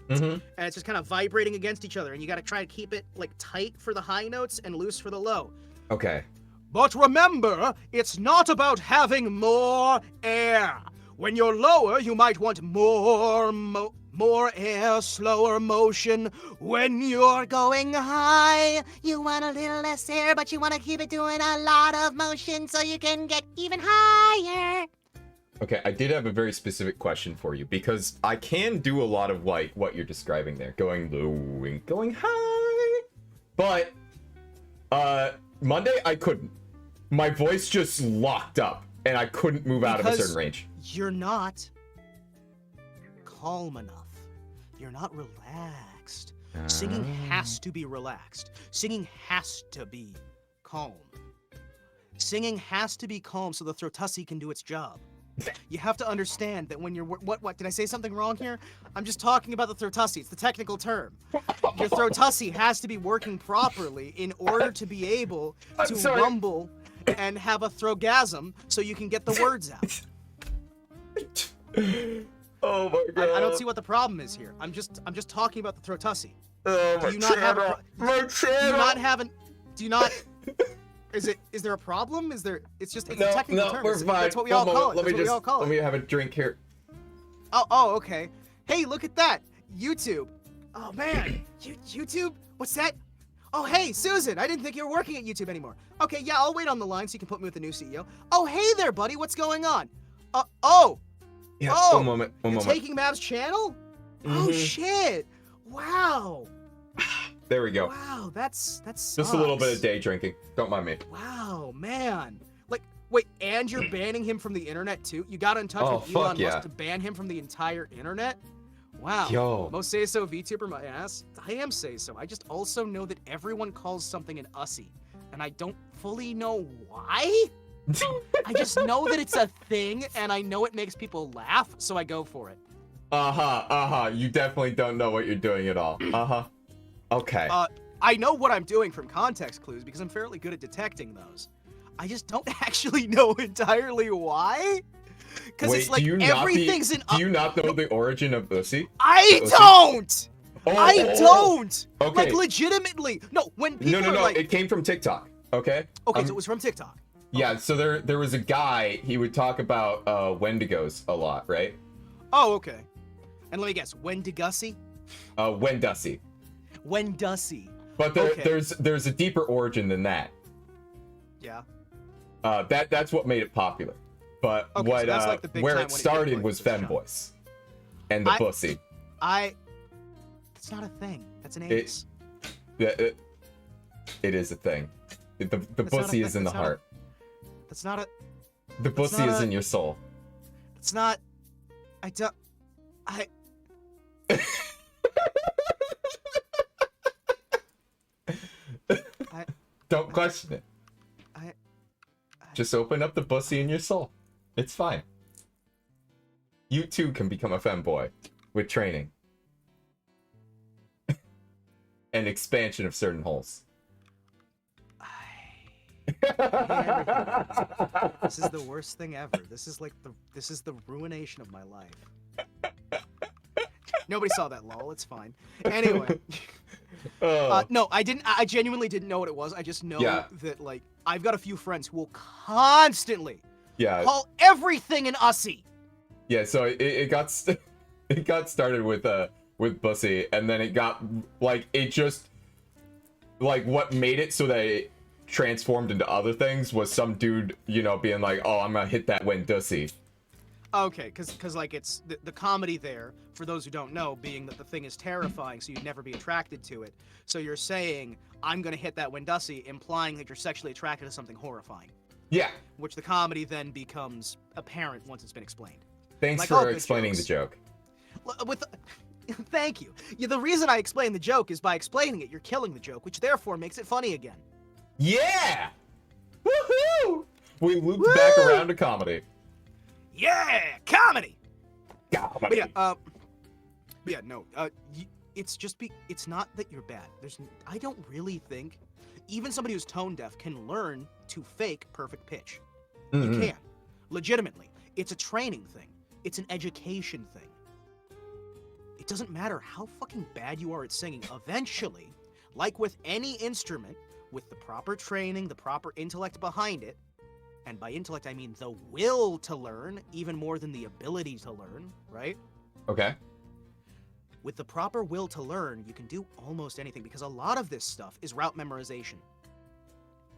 Mm-hmm. And it's just kind of vibrating against each other. And you got to try to keep it like tight for the high notes and loose for the low. Okay. But remember, it's not about having more air. When you're lower, you might want more air, slower motion. When you're Going high, you want a little less air, but you want to keep it doing a lot of motion so you can get even higher. Okay, I did have a very specific question for you, because I can do a lot of like what you're describing there, going low and going high. But Monday I couldn't. My voice just locked up and I couldn't move out of a certain range. You're not calm enough. You're not relaxed. Singing has to be relaxed. Singing has to be calm. Singing has to be calm so the throtussi can do its job. You have to understand that when you're... What? Did I say something wrong here? I'm just talking about the throtussi. It's the technical term. Your throtussi has to be working properly in order to be able to rumble and have a throgasm so you can get the words out. Oh my god. I don't see what the problem is here. I'm just talking about the throtussi. Oh, Do you not have a... Do you not... Is there a problem? It's a technical term. We're fine. That's what we all call it. Let me have a drink here. Oh, okay. Hey, look at that. YouTube. Oh man, YouTube? What's that? Oh, hey, Susan. I didn't think you were working at YouTube anymore. Okay, yeah, I'll wait on the line so you can put me with the new CEO. Oh, hey there, buddy. What's going on? Yeah, one moment. You're taking Mav's channel? Mm-hmm. Oh shit. Wow. There we go. Wow, that's Just a little bit of day drinking. Don't mind me. Wow, man. Like, wait, and you're banning him from the internet too? You got in touch with Elon Musk to ban him from the entire internet? Wow. Yo. Most say-so VTuber my ass. I am say-so. I just also know that everyone calls something an ussy, and I don't fully know why. I just know that it's a thing, and I know it makes people laugh, so I go for it. You definitely don't know what you're doing at all. Okay. I know what I'm doing from context clues because I'm fairly good at detecting those. I just don't actually know entirely why. Because it's like everything's in... Do you not know the origin of Ussy? I don't! I don't! Okay. Like, legitimately. No, when people No, like... it came from TikTok, okay? Okay, so it was from TikTok. Yeah, so there was a guy, he would talk about Wendigos a lot, right? Oh, okay. And let me guess, Wendigossy? Wendussy. Wendussy. But there's a deeper origin than that. Yeah. That's what made it popular. But okay, what so that's like the big where time it when started was femboys and the pussy. It's not a thing. That's an anus. It is a thing. The pussy is in the heart. That's not a... The pussy is in your soul. It's not... Don't question it. Just open up the pussy in your soul. It's fine. You too can become a femboy with training. And expansion of certain holes. This is the worst thing ever. This is the ruination of my life. Nobody saw that, lol. It's fine. Anyway. No, I genuinely didn't know what it was. I just know that, like, I've got a few friends who will constantly call everything an ussy. Yeah, so it got it got started with Bussy, and then it got like it just like what made it so that it transformed into other things was some dude, you know, being like, "Oh, I'm gonna hit that Wendussy." Okay, because like it's the comedy there, for those who don't know, being that the thing is terrifying, so you'd never be attracted to it. So you're saying, I'm gonna hit that Wendussy, implying that you're sexually attracted to something horrifying. Yeah. Which the comedy then becomes apparent once it's been explained. Thanks like for explaining jokes. the joke. Thank you. Yeah, the reason I explain the joke is by explaining it, you're killing the joke, which therefore makes it funny again. Yeah! Woohoo! We looped back around to comedy. Yeah, comedy. Comedy. But yeah, no. It's just it's not that you're bad. I don't really think even somebody who's tone deaf can learn to fake perfect pitch. Mm-hmm. You can, legitimately. It's a training thing. It's an education thing. It doesn't matter how fucking bad you are at singing. Eventually, like with any instrument, with the proper training, the proper intellect behind it. And by intellect, I mean the will to learn, even more than the ability to learn, right? Okay. With the proper will to learn, you can do almost anything, because a lot of this stuff is route memorization.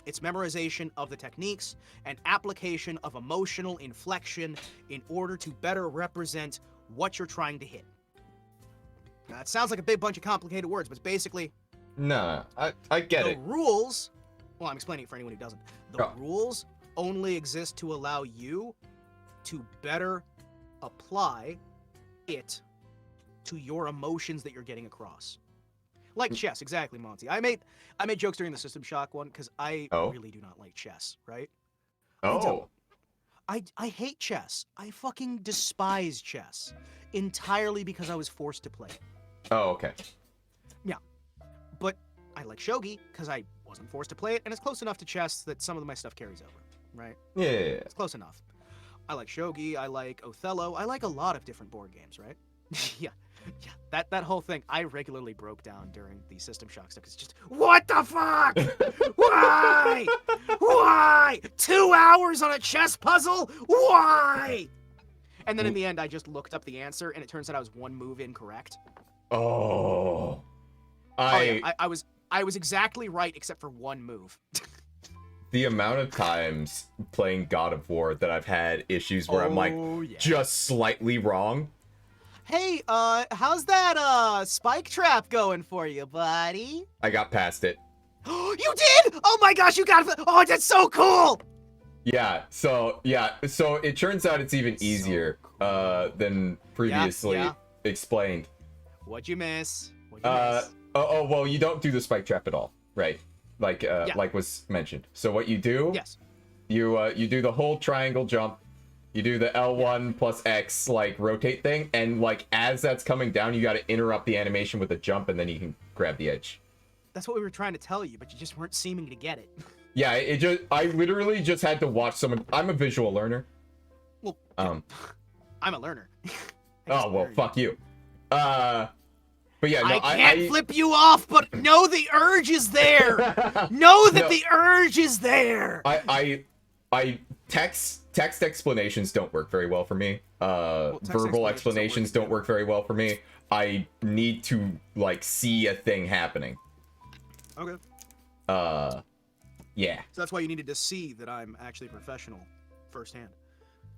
It's memorization of the techniques and application of emotional inflection in order to better represent what you're trying to hit. Now, it sounds like a big bunch of complicated words, but it's basically... Nah, I get it. The rules... Well, I'm explaining it for anyone who doesn't. The rules only exist to allow you to better apply it to your emotions that you're getting across. Like chess, exactly, Monty. I made jokes during the System Shock one because I really do not like chess, right? I hate chess. I fucking despise chess entirely because I was forced to play. Oh, okay. Yeah. But I like shogi because I wasn't forced to play it, and it's close enough to chess that some of my stuff carries over. Right? Yeah. It's close enough. I like shogi, I like Othello, I like a lot of different board games, right? yeah. That whole thing, I regularly broke down during the System Shock stuff. It's just, what the fuck? Why? Why? 2 hours on a chess puzzle? Why? And then in the end, I just looked up the answer, and it turns out I was one move incorrect. Oh. I was exactly right except for one move. The amount of times playing God of War that I've had issues where I'm like just slightly wrong. Hey, how's that spike trap going for you, buddy? I got past it. You did? Oh my gosh, you got it! Oh, that's so cool! Yeah, so it turns out it's even easier than previously explained. What'd you miss? Oh, well, you don't do the spike trap at all, right? Like was mentioned. So what you do? Yes. You do the whole triangle jump. You do the L1 plus X like rotate thing, and like as that's coming down, you got to interrupt the animation with a jump, and then you can grab the edge. That's what we were trying to tell you, but you just weren't seeming to get it. Yeah, I literally just had to watch someone. I'm a visual learner. Well, I'm a learner. Oh well, fuck you. But yeah, no, I can't flip you off, but know the urge is there. Know that the urge is there. I text explanations don't work very well for me. Verbal explanations don't work very well for me. I need to like see a thing happening. Okay. Yeah. So that's why you needed to see that I'm actually a professional firsthand.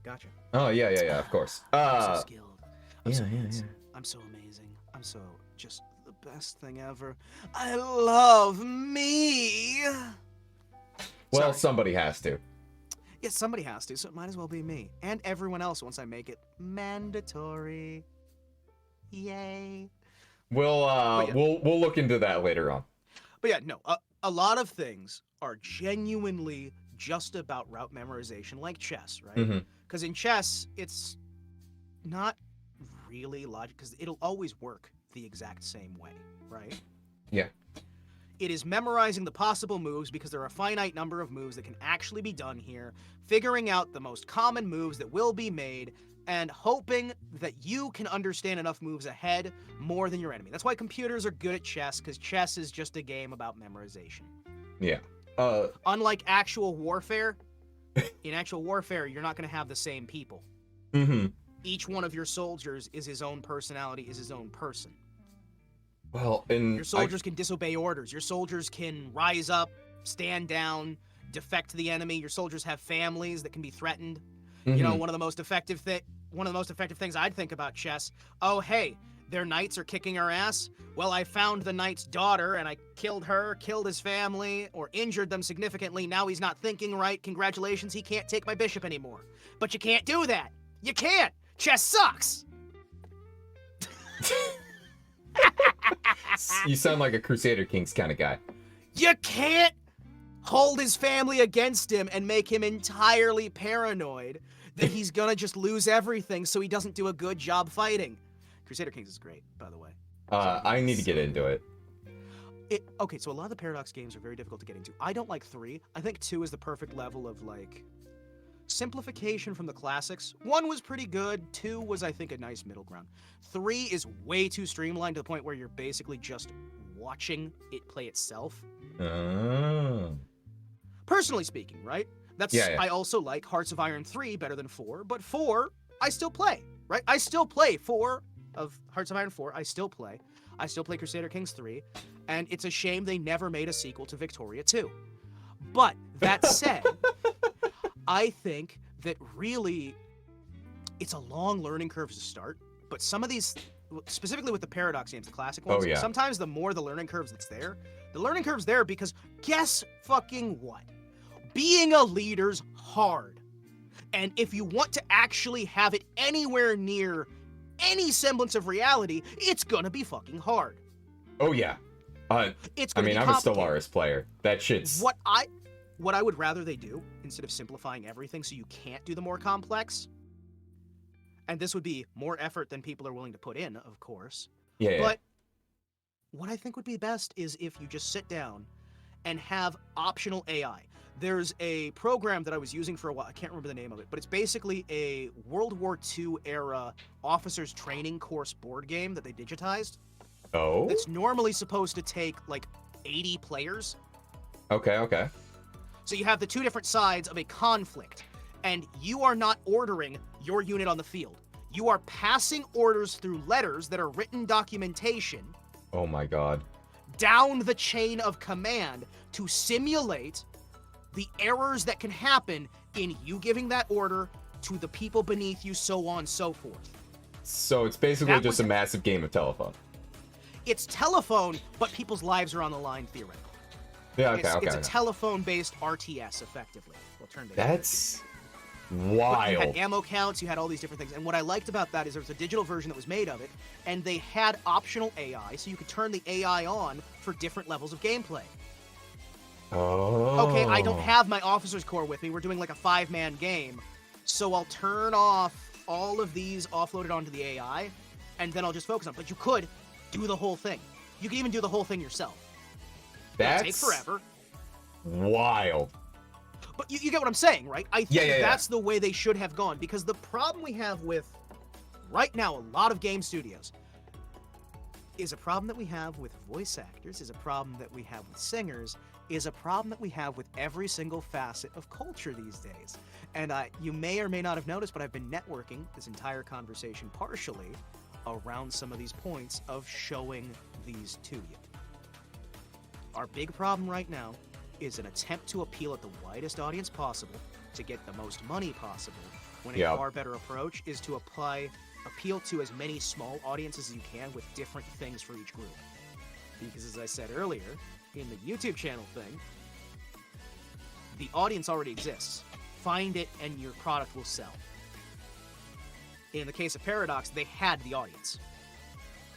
Gotcha. Oh yeah, of course. I'm so skilled. I'm so amazing. I'm so amazing. I'm so just the best thing ever. I love me. Well, somebody has to. Yes, somebody has to, so it might as well be me. And everyone else once I make it mandatory. Yay. We'll look into that later on. But yeah, no, a lot of things are genuinely just about route memorization, like chess, right? Because in chess, it's not really logic, because it'll always work the exact same way, right? Yeah. It is memorizing the possible moves because there are a finite number of moves that can actually be done here, figuring out the most common moves that will be made, and hoping that you can understand enough moves ahead more than your enemy. That's why computers are good at chess, because chess is just a game about memorization. Yeah. Unlike actual warfare, in actual warfare, you're not going to have the same people. each one of your soldiers is his own personality, is his own person. Well, and your soldiers can disobey orders. Your soldiers can rise up, stand down, defect to the enemy. Your soldiers have families that can be threatened. Mm-hmm. You know, one of the most effective things I'd think about chess. Oh, hey, their knights are kicking our ass. Well, I found the knight's daughter and I killed her, killed his family, or injured them significantly. Now he's not thinking right. Congratulations, he can't take my bishop anymore. But you can't do that. You can't. Chess sucks. You sound like a Crusader Kings kind of guy. You can't hold his family against him and make him entirely paranoid that he's gonna just lose everything so he doesn't do a good job fighting. Crusader Kings is great, by the way. I need to get into it. Okay, so a lot of the Paradox games are very difficult to get into. I don't like 3. I think 2 is the perfect level of, like, simplification from the classics. 1 was pretty good. 2 was, I think, a nice middle ground. 3 is way too streamlined to the point where you're basically just watching it play itself. Personally speaking, right? Yeah. I also like Hearts of Iron 3 better than 4, but 4, I still play, right? I still play 4 of Hearts of Iron 4. I still play Crusader Kings 3, and it's a shame they never made a sequel to Victoria 2. But, that said, I think that really, it's a long learning curve to start, but some of these, specifically with the Paradox games, the classic ones, sometimes the more the learning curves that's there, the learning curve's there because guess fucking what? Being a leader's hard. And if you want to actually have it anywhere near any semblance of reality, it's gonna be fucking hard. Oh yeah. It's gonna be I'm a Stellaris player. That shit's... What I would rather they do, instead of simplifying everything so you can't do the more complex, and this would be more effort than people are willing to put in, of course. Yeah. But what I think would be best is if you just sit down and have optional AI. There's a program that I was using for a while, I can't remember the name of it, but it's basically a World War II era officers training course board game that they digitized. Oh? It's normally supposed to take like 80 players. Okay. So you have the two different sides of a conflict, and you are not ordering your unit on the field. You are passing orders through letters that are written documentation. Oh my god. Down the chain of command to simulate the errors that can happen in you giving that order to the people beneath you, so on and so forth. So it's basically just a massive game of telephone. It's telephone, but people's lives are on the line theoretically. Yeah, okay. It's a telephone-based RTS, effectively. Well, turn-based. That's wild. But you had ammo counts, you had all these different things. And what I liked about that is there was a digital version that was made of it, and they had optional AI, so you could turn the AI on for different levels of gameplay. Oh. Okay, I don't have my officer's corps with me. We're doing like a 5-man game. So I'll turn off all of these offloaded onto the AI, and then I'll just focus on it. But you could do the whole thing. You could even do the whole thing yourself. That's... It'll take forever. Wild. But you get what I'm saying, right? I think yeah. that's the way they should have gone. Because the problem we have with, right now, a lot of game studios, is a problem that we have with voice actors, is a problem that we have with singers, is a problem that we have with every single facet of culture these days. And you may or may not have noticed, but I've been networking this entire conversation partially around some of these points of showing these to you. Our big problem right now is an attempt to appeal at the widest audience possible to get the most money possible, when a far better approach is to appeal to as many small audiences as you can with different things for each group. Because as I said earlier, in the YouTube channel thing, the audience already exists. Find it and your product will sell. In the case of Paradox, they had the audience.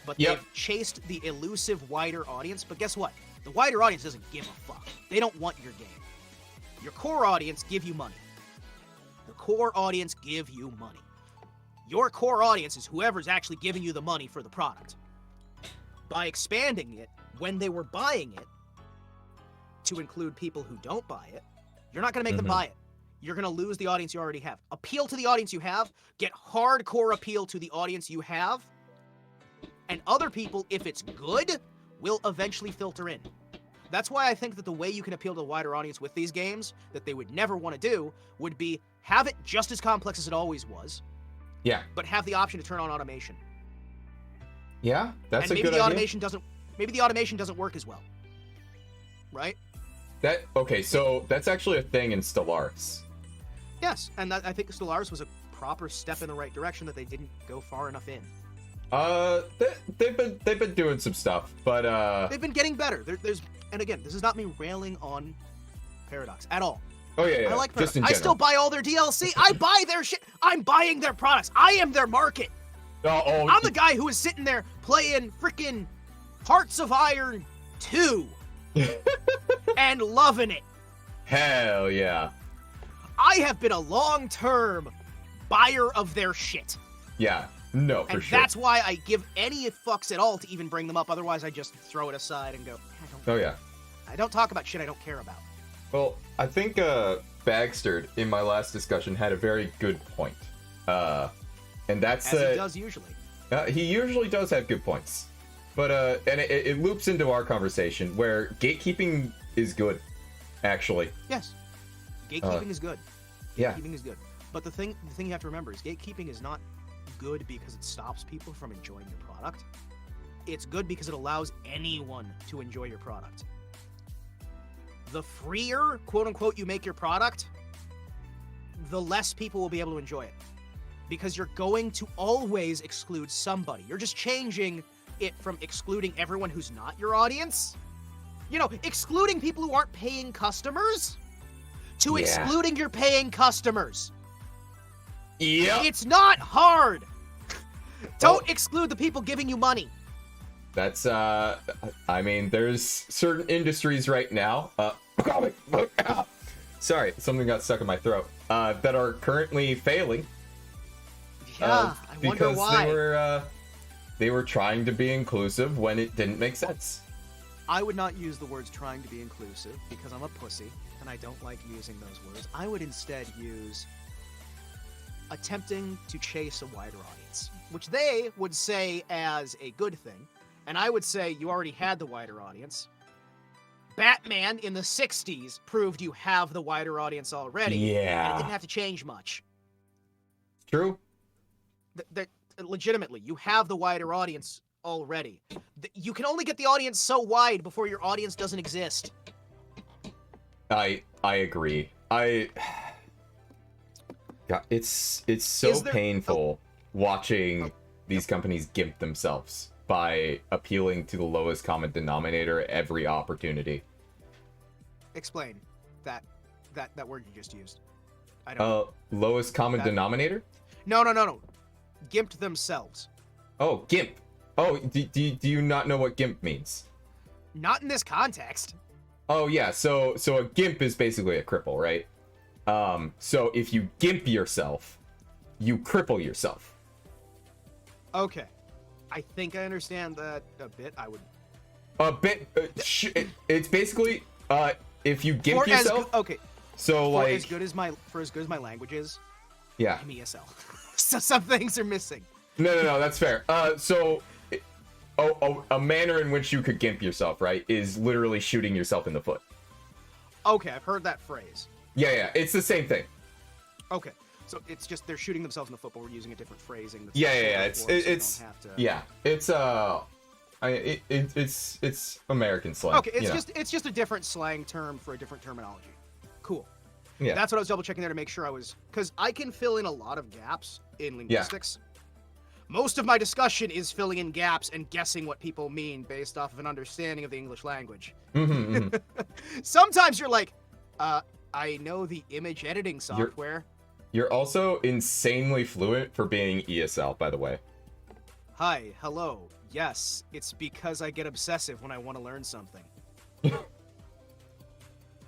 But they've chased the elusive wider audience, but guess what? The wider audience doesn't give a fuck. They don't want your game. Your core audience give you money. The core audience give you money. Your core audience is whoever's actually giving you the money for the product. By expanding it, when they were buying it, to include people who don't buy it, you're not going to make them buy it. You're going to lose the audience you already have. Appeal to the audience you have, get hardcore appeal to the audience you have, and other people, if it's good, will eventually filter in. That's why I think that the way you can appeal to a wider audience with these games, that they would never want to do, would be have it just as complex as it always was, Yeah. But have the option to turn on automation. Yeah, that's a good idea. Maybe the automation doesn't work as well. Right? Okay, so that's actually a thing in Stellaris. Yes, and I think Stellaris was a proper step in the right direction that they didn't go far enough in. They've been doing some stuff, but they've been getting better. And again, this is not me railing on Paradox at all. Oh yeah. I like Paradox. Just in I still buy all their DLC. I buy their shit. I'm buying their products. I am their market. I'm the guy who is sitting there playing freaking Hearts of Iron 2 and loving it. Hell yeah. I have been a long-term buyer of their shit. Yeah, no, for sure. And that's why I give any fucks at all to even bring them up. Otherwise, I just throw it aside and go, I don't talk about shit I don't care about. Well, I think Bagster, in my last discussion, had a very good point. And that's... As he does usually. He usually does have good points. But, and it loops into our conversation, where gatekeeping is good, actually. Yes. Gatekeeping is good. Yeah. Gatekeeping is good. But the thing you have to remember is gatekeeping is not good because it stops people from enjoying your product. It's good because it allows anyone to enjoy your product. The freer, quote-unquote, you make your product, the less people will be able to enjoy it. Because you're going to always exclude somebody. You're just changing it from excluding everyone who's not your audience. You know, excluding people who aren't paying customers to excluding your paying customers. Yeah. It's not hard. Don't exclude the people giving you money. That's, I mean, there's certain industries right now, sorry, something got stuck in my throat, that are currently failing. Yeah, I wonder why. Because they were trying to be inclusive when it didn't make sense. I would not use the words trying to be inclusive because I'm a pussy and I don't like using those words. I would instead use attempting to chase a wider audience, which they would say as a good thing. And I would say you already had the wider audience. Batman in the 60s proved you have the wider audience already. Yeah. And it didn't have to change much. True. Legitimately, you have the wider audience already. You can only get the audience so wide before your audience doesn't exist. I agree. God, it's so painful watching these companies gimp themselves by appealing to the lowest common denominator at every opportunity. Explain that word you just used. I don't. Lowest common denominator? No. Gimped themselves. Oh, gimp. Oh, do you not know what gimp means? Not in this context. Oh yeah, so a gimp is basically a cripple, right? So if you gimp yourself, you cripple yourself. Okay. I think I understand that a bit. I would. A bit. It's basically if you gimp yourself. Okay. So for like as good as my language is. Yeah. I'm ESL. So some things are missing. No, that's fair. So a manner in which you could gimp yourself, right, is literally shooting yourself in the foot. Okay, I've heard that phrase. Yeah, it's the same thing. Okay. So it's just they're shooting themselves in the foot, but we're using a different phrasing. It's American slang. Okay, it's just a different slang term for a different terminology. Cool. Yeah. That's what I was double checking there to make sure because I can fill in a lot of gaps in linguistics. Yeah. Most of my discussion is filling in gaps and guessing what people mean based off of an understanding of the English language. Mm-hmm. Sometimes you're like, I know the image editing software. You're also insanely fluent for being ESL, by the way. Hi, hello. Yes, it's because I get obsessive when I want to learn something.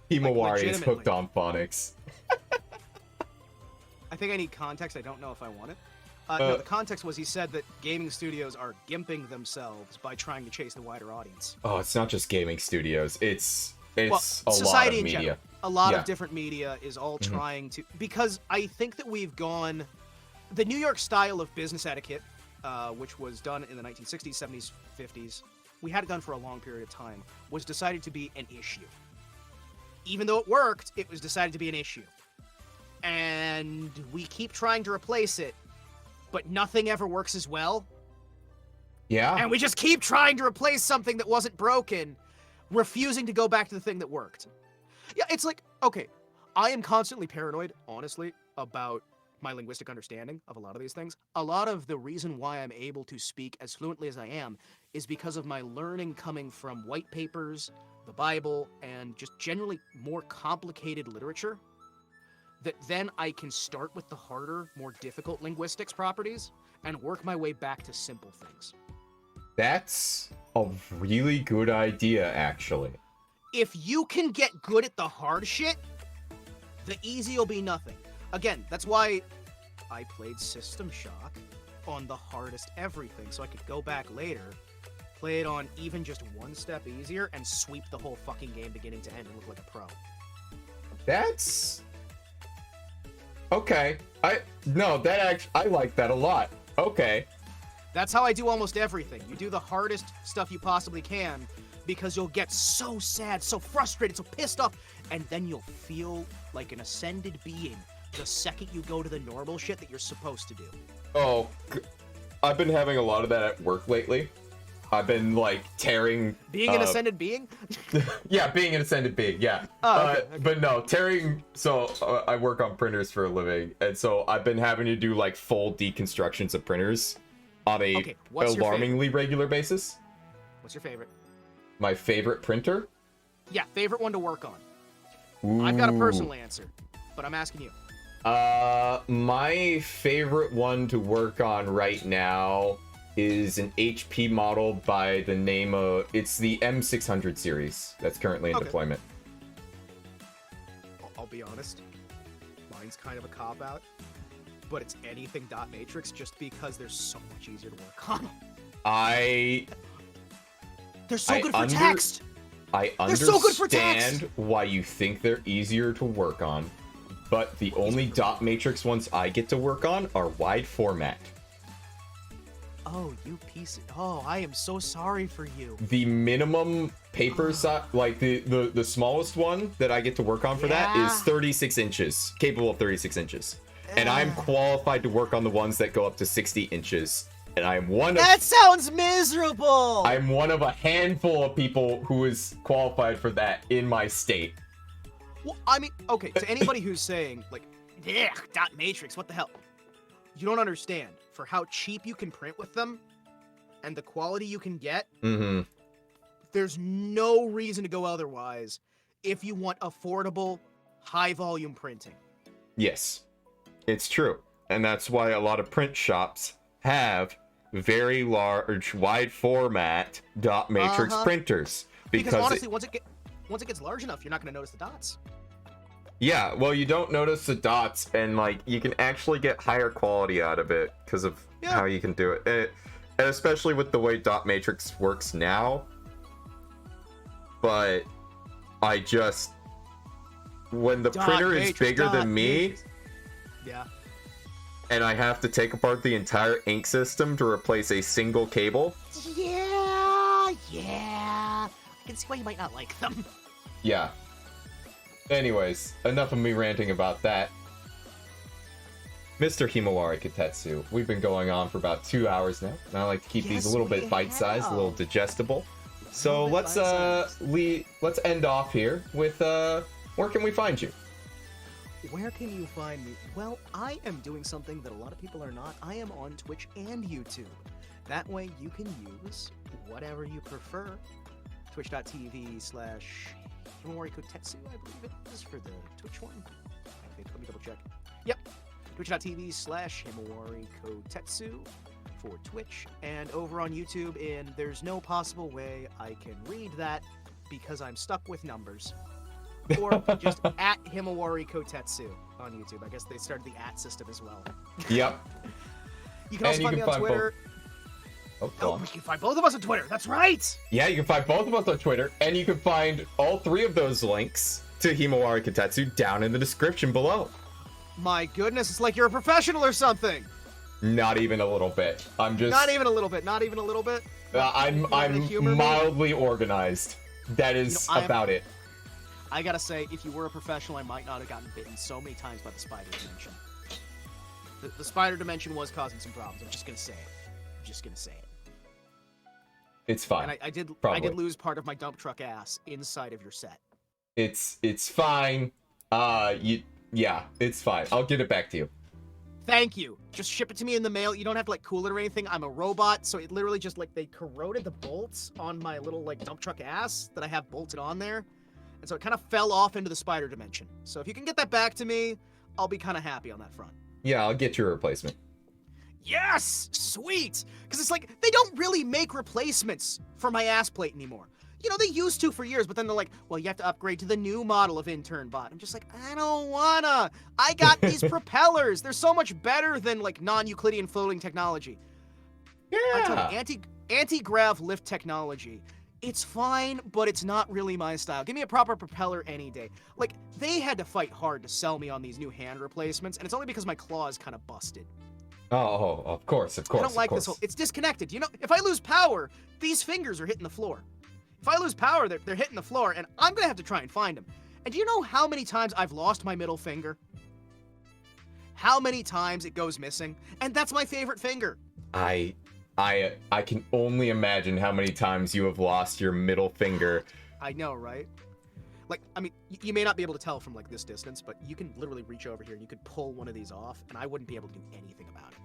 Himawari is hooked on phonics. I think I need context. I don't know if I want it. No, the context was he said that gaming studios are gimping themselves by trying to chase the wider audience. Oh, it's not just gaming studios. It's a society lot of in media. General. A lot of different media is all trying to... Because I think that we've gone... The New York style of business etiquette, which was done in the 1960s, 70s, 50s, we had it done for a long period of time, was decided to be an issue. Even though it worked, it was decided to be an issue. And we keep trying to replace it, but nothing ever works as well. Yeah. And we just keep trying to replace something that wasn't broken, refusing to go back to the thing that worked. Yeah, it's like, okay, I am constantly paranoid, honestly, about my linguistic understanding of a lot of these things. A lot of the reason why I'm able to speak as fluently as I am is because of my learning coming from white papers, the Bible, and just generally more complicated literature, that then I can start with the harder, more difficult linguistics properties and work my way back to simple things. That's a really good idea, actually. If you can get good at the hard shit, the easy will be nothing. Again, that's why I played System Shock on the hardest everything, so I could go back later, play it on even just one step easier, and sweep the whole fucking game beginning to end and look like a pro. That's... okay. I like that a lot. Okay. That's how I do almost everything. You do the hardest stuff you possibly can, because you'll get so sad, so frustrated, so pissed off, and then you'll feel like an ascended being the second you go to the normal shit that you're supposed to do. Oh, I've been having a lot of that at work lately. I've been, like, tearing... Being an ascended being? Yeah, being an ascended being, yeah. Oh, okay. But no, tearing... So, I work on printers for a living, and so I've been having to do, like, full deconstructions of printers on a alarmingly regular basis. What's your favorite? My favorite printer? Yeah, favorite one to work on. Ooh. I've got a personal answer, but I'm asking you. My favorite one to work on right now is an HP model by the name of... It's the M600 series that's currently in deployment. I'll be honest. Mine's kind of a cop-out, but it's anything dot matrix just because they're so much easier to work on. They're so good for text! I understand why you think they're easier to work on, but the only dot matrix ones I get to work on are wide format. Oh, you piece of... Oh, I am so sorry for you. The minimum paper size, like the smallest one that I get to work on for that is 36 inches, capable of 36 inches. And I'm qualified to work on the ones that go up to 60 inches. And I'm one of... That sounds miserable! I'm one of a handful of people who is qualified for that in my state. Well, I mean, okay, to anybody who's saying, like, yeah, dot matrix, what the hell? You don't understand. For how cheap you can print with them, and the quality you can get, there's no reason to go otherwise if you want affordable, high-volume printing. Yes, it's true. And that's why a lot of print shops have very large, wide format dot matrix printers. Because honestly, once it gets large enough, you're not going to notice the dots. Yeah, well, you don't notice the dots, and, like, you can actually get higher quality out of it because of how you can do it. And especially with the way dot matrix works now. But I just... When the printer is bigger than me... Yeah. And I have to take apart the entire ink system to replace a single cable. Yeah. I can see why you might not like them. Yeah. Anyways, enough of me ranting about that. Mr. Himawari Kotetsu, we've been going on for about 2 hours now, and I like to keep these a little bit bite-sized, a little digestible. So let's end off here with where can we find you? Where can you find me? Well, I am doing something that a lot of people are not. I am on Twitch and YouTube. That way you can use whatever you prefer. Twitch.tv/Himawari Kotetsu, I believe it is for the Twitch one. I think, let me double check. Yep. Twitch.tv/Himawari Kotetsu for Twitch. And over on YouTube, and there's no possible way I can read that because I'm stuck with numbers. Or just at Himawari Kotetsu on YouTube. I guess they started the at system as well. Yep. You can also find me on Twitter. You can find both of us on Twitter. That's right. Yeah, you can find both of us on Twitter, and you can find all three of those links to Himawari Kotetsu down in the description below. My goodness, it's like you're a professional or something. Not even a little bit. I'm just... Not even a little bit. Not even a little bit. I'm mildly organized. That is about it. I gotta say, if you were a professional, I might not have gotten bitten so many times by the spider dimension. the spider dimension was causing some problems. I'm just gonna say it. It's fine. And I did lose part of my dump truck ass inside of your set. It's fine. Yeah, it's fine. I'll get it back to you. Thank you. Just ship it to me in the mail. You don't have to like cool it or anything. I'm a robot, so it literally just like they corroded the bolts on my little like dump truck ass that I have bolted on there. And so it kind of fell off into the spider dimension. So if you can get that back to me, I'll be kind of happy on that front. Yeah, I'll get you a replacement. Yes! Sweet! Because it's like, they don't really make replacements for my ass plate anymore. You know, they used to for years, but then they're like, well, you have to upgrade to the new model of intern bot. I'm just like, I don't wanna. I got these propellers. They're so much better than, like, non-Euclidean floating technology. Yeah. I'm telling you, anti-grav lift technology. It's fine, but it's not really my style. Give me a proper propeller any day. Like, they had to fight hard to sell me on these new hand replacements, and it's only because my claw is kind of busted. Oh, of course. I don't like this whole... It's disconnected. You know, if I lose power, these fingers are hitting the floor. If I lose power, they're hitting the floor, and I'm gonna have to try and find them. And do you know how many times I've lost my middle finger? How many times it goes missing? And that's my favorite finger. I can only imagine how many times you have lost your middle finger. I know, right? Like, I mean, you may not be able to tell from, like, this distance, but you can literally reach over here and you could pull one of these off, and I wouldn't be able to do anything about it.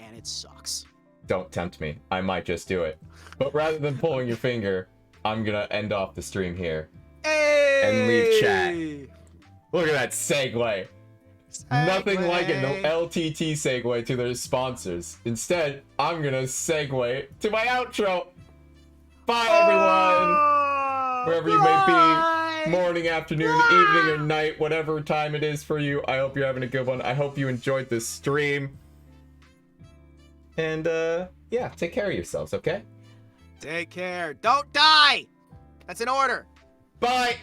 And it sucks. Don't tempt me. I might just do it. But rather than pulling your finger, I'm gonna end off the stream here. Hey! And leave chat. Look at that segue. Nothing like it, no LTT segue to their sponsors. Instead, I'm gonna segue to my outro. Bye, everyone! Wherever you may be, morning, afternoon, evening, or night, whatever time it is for you, I hope you're having a good one. I hope you enjoyed this stream. And, yeah, take care of yourselves, okay? Take care. Don't die! That's an order. Bye!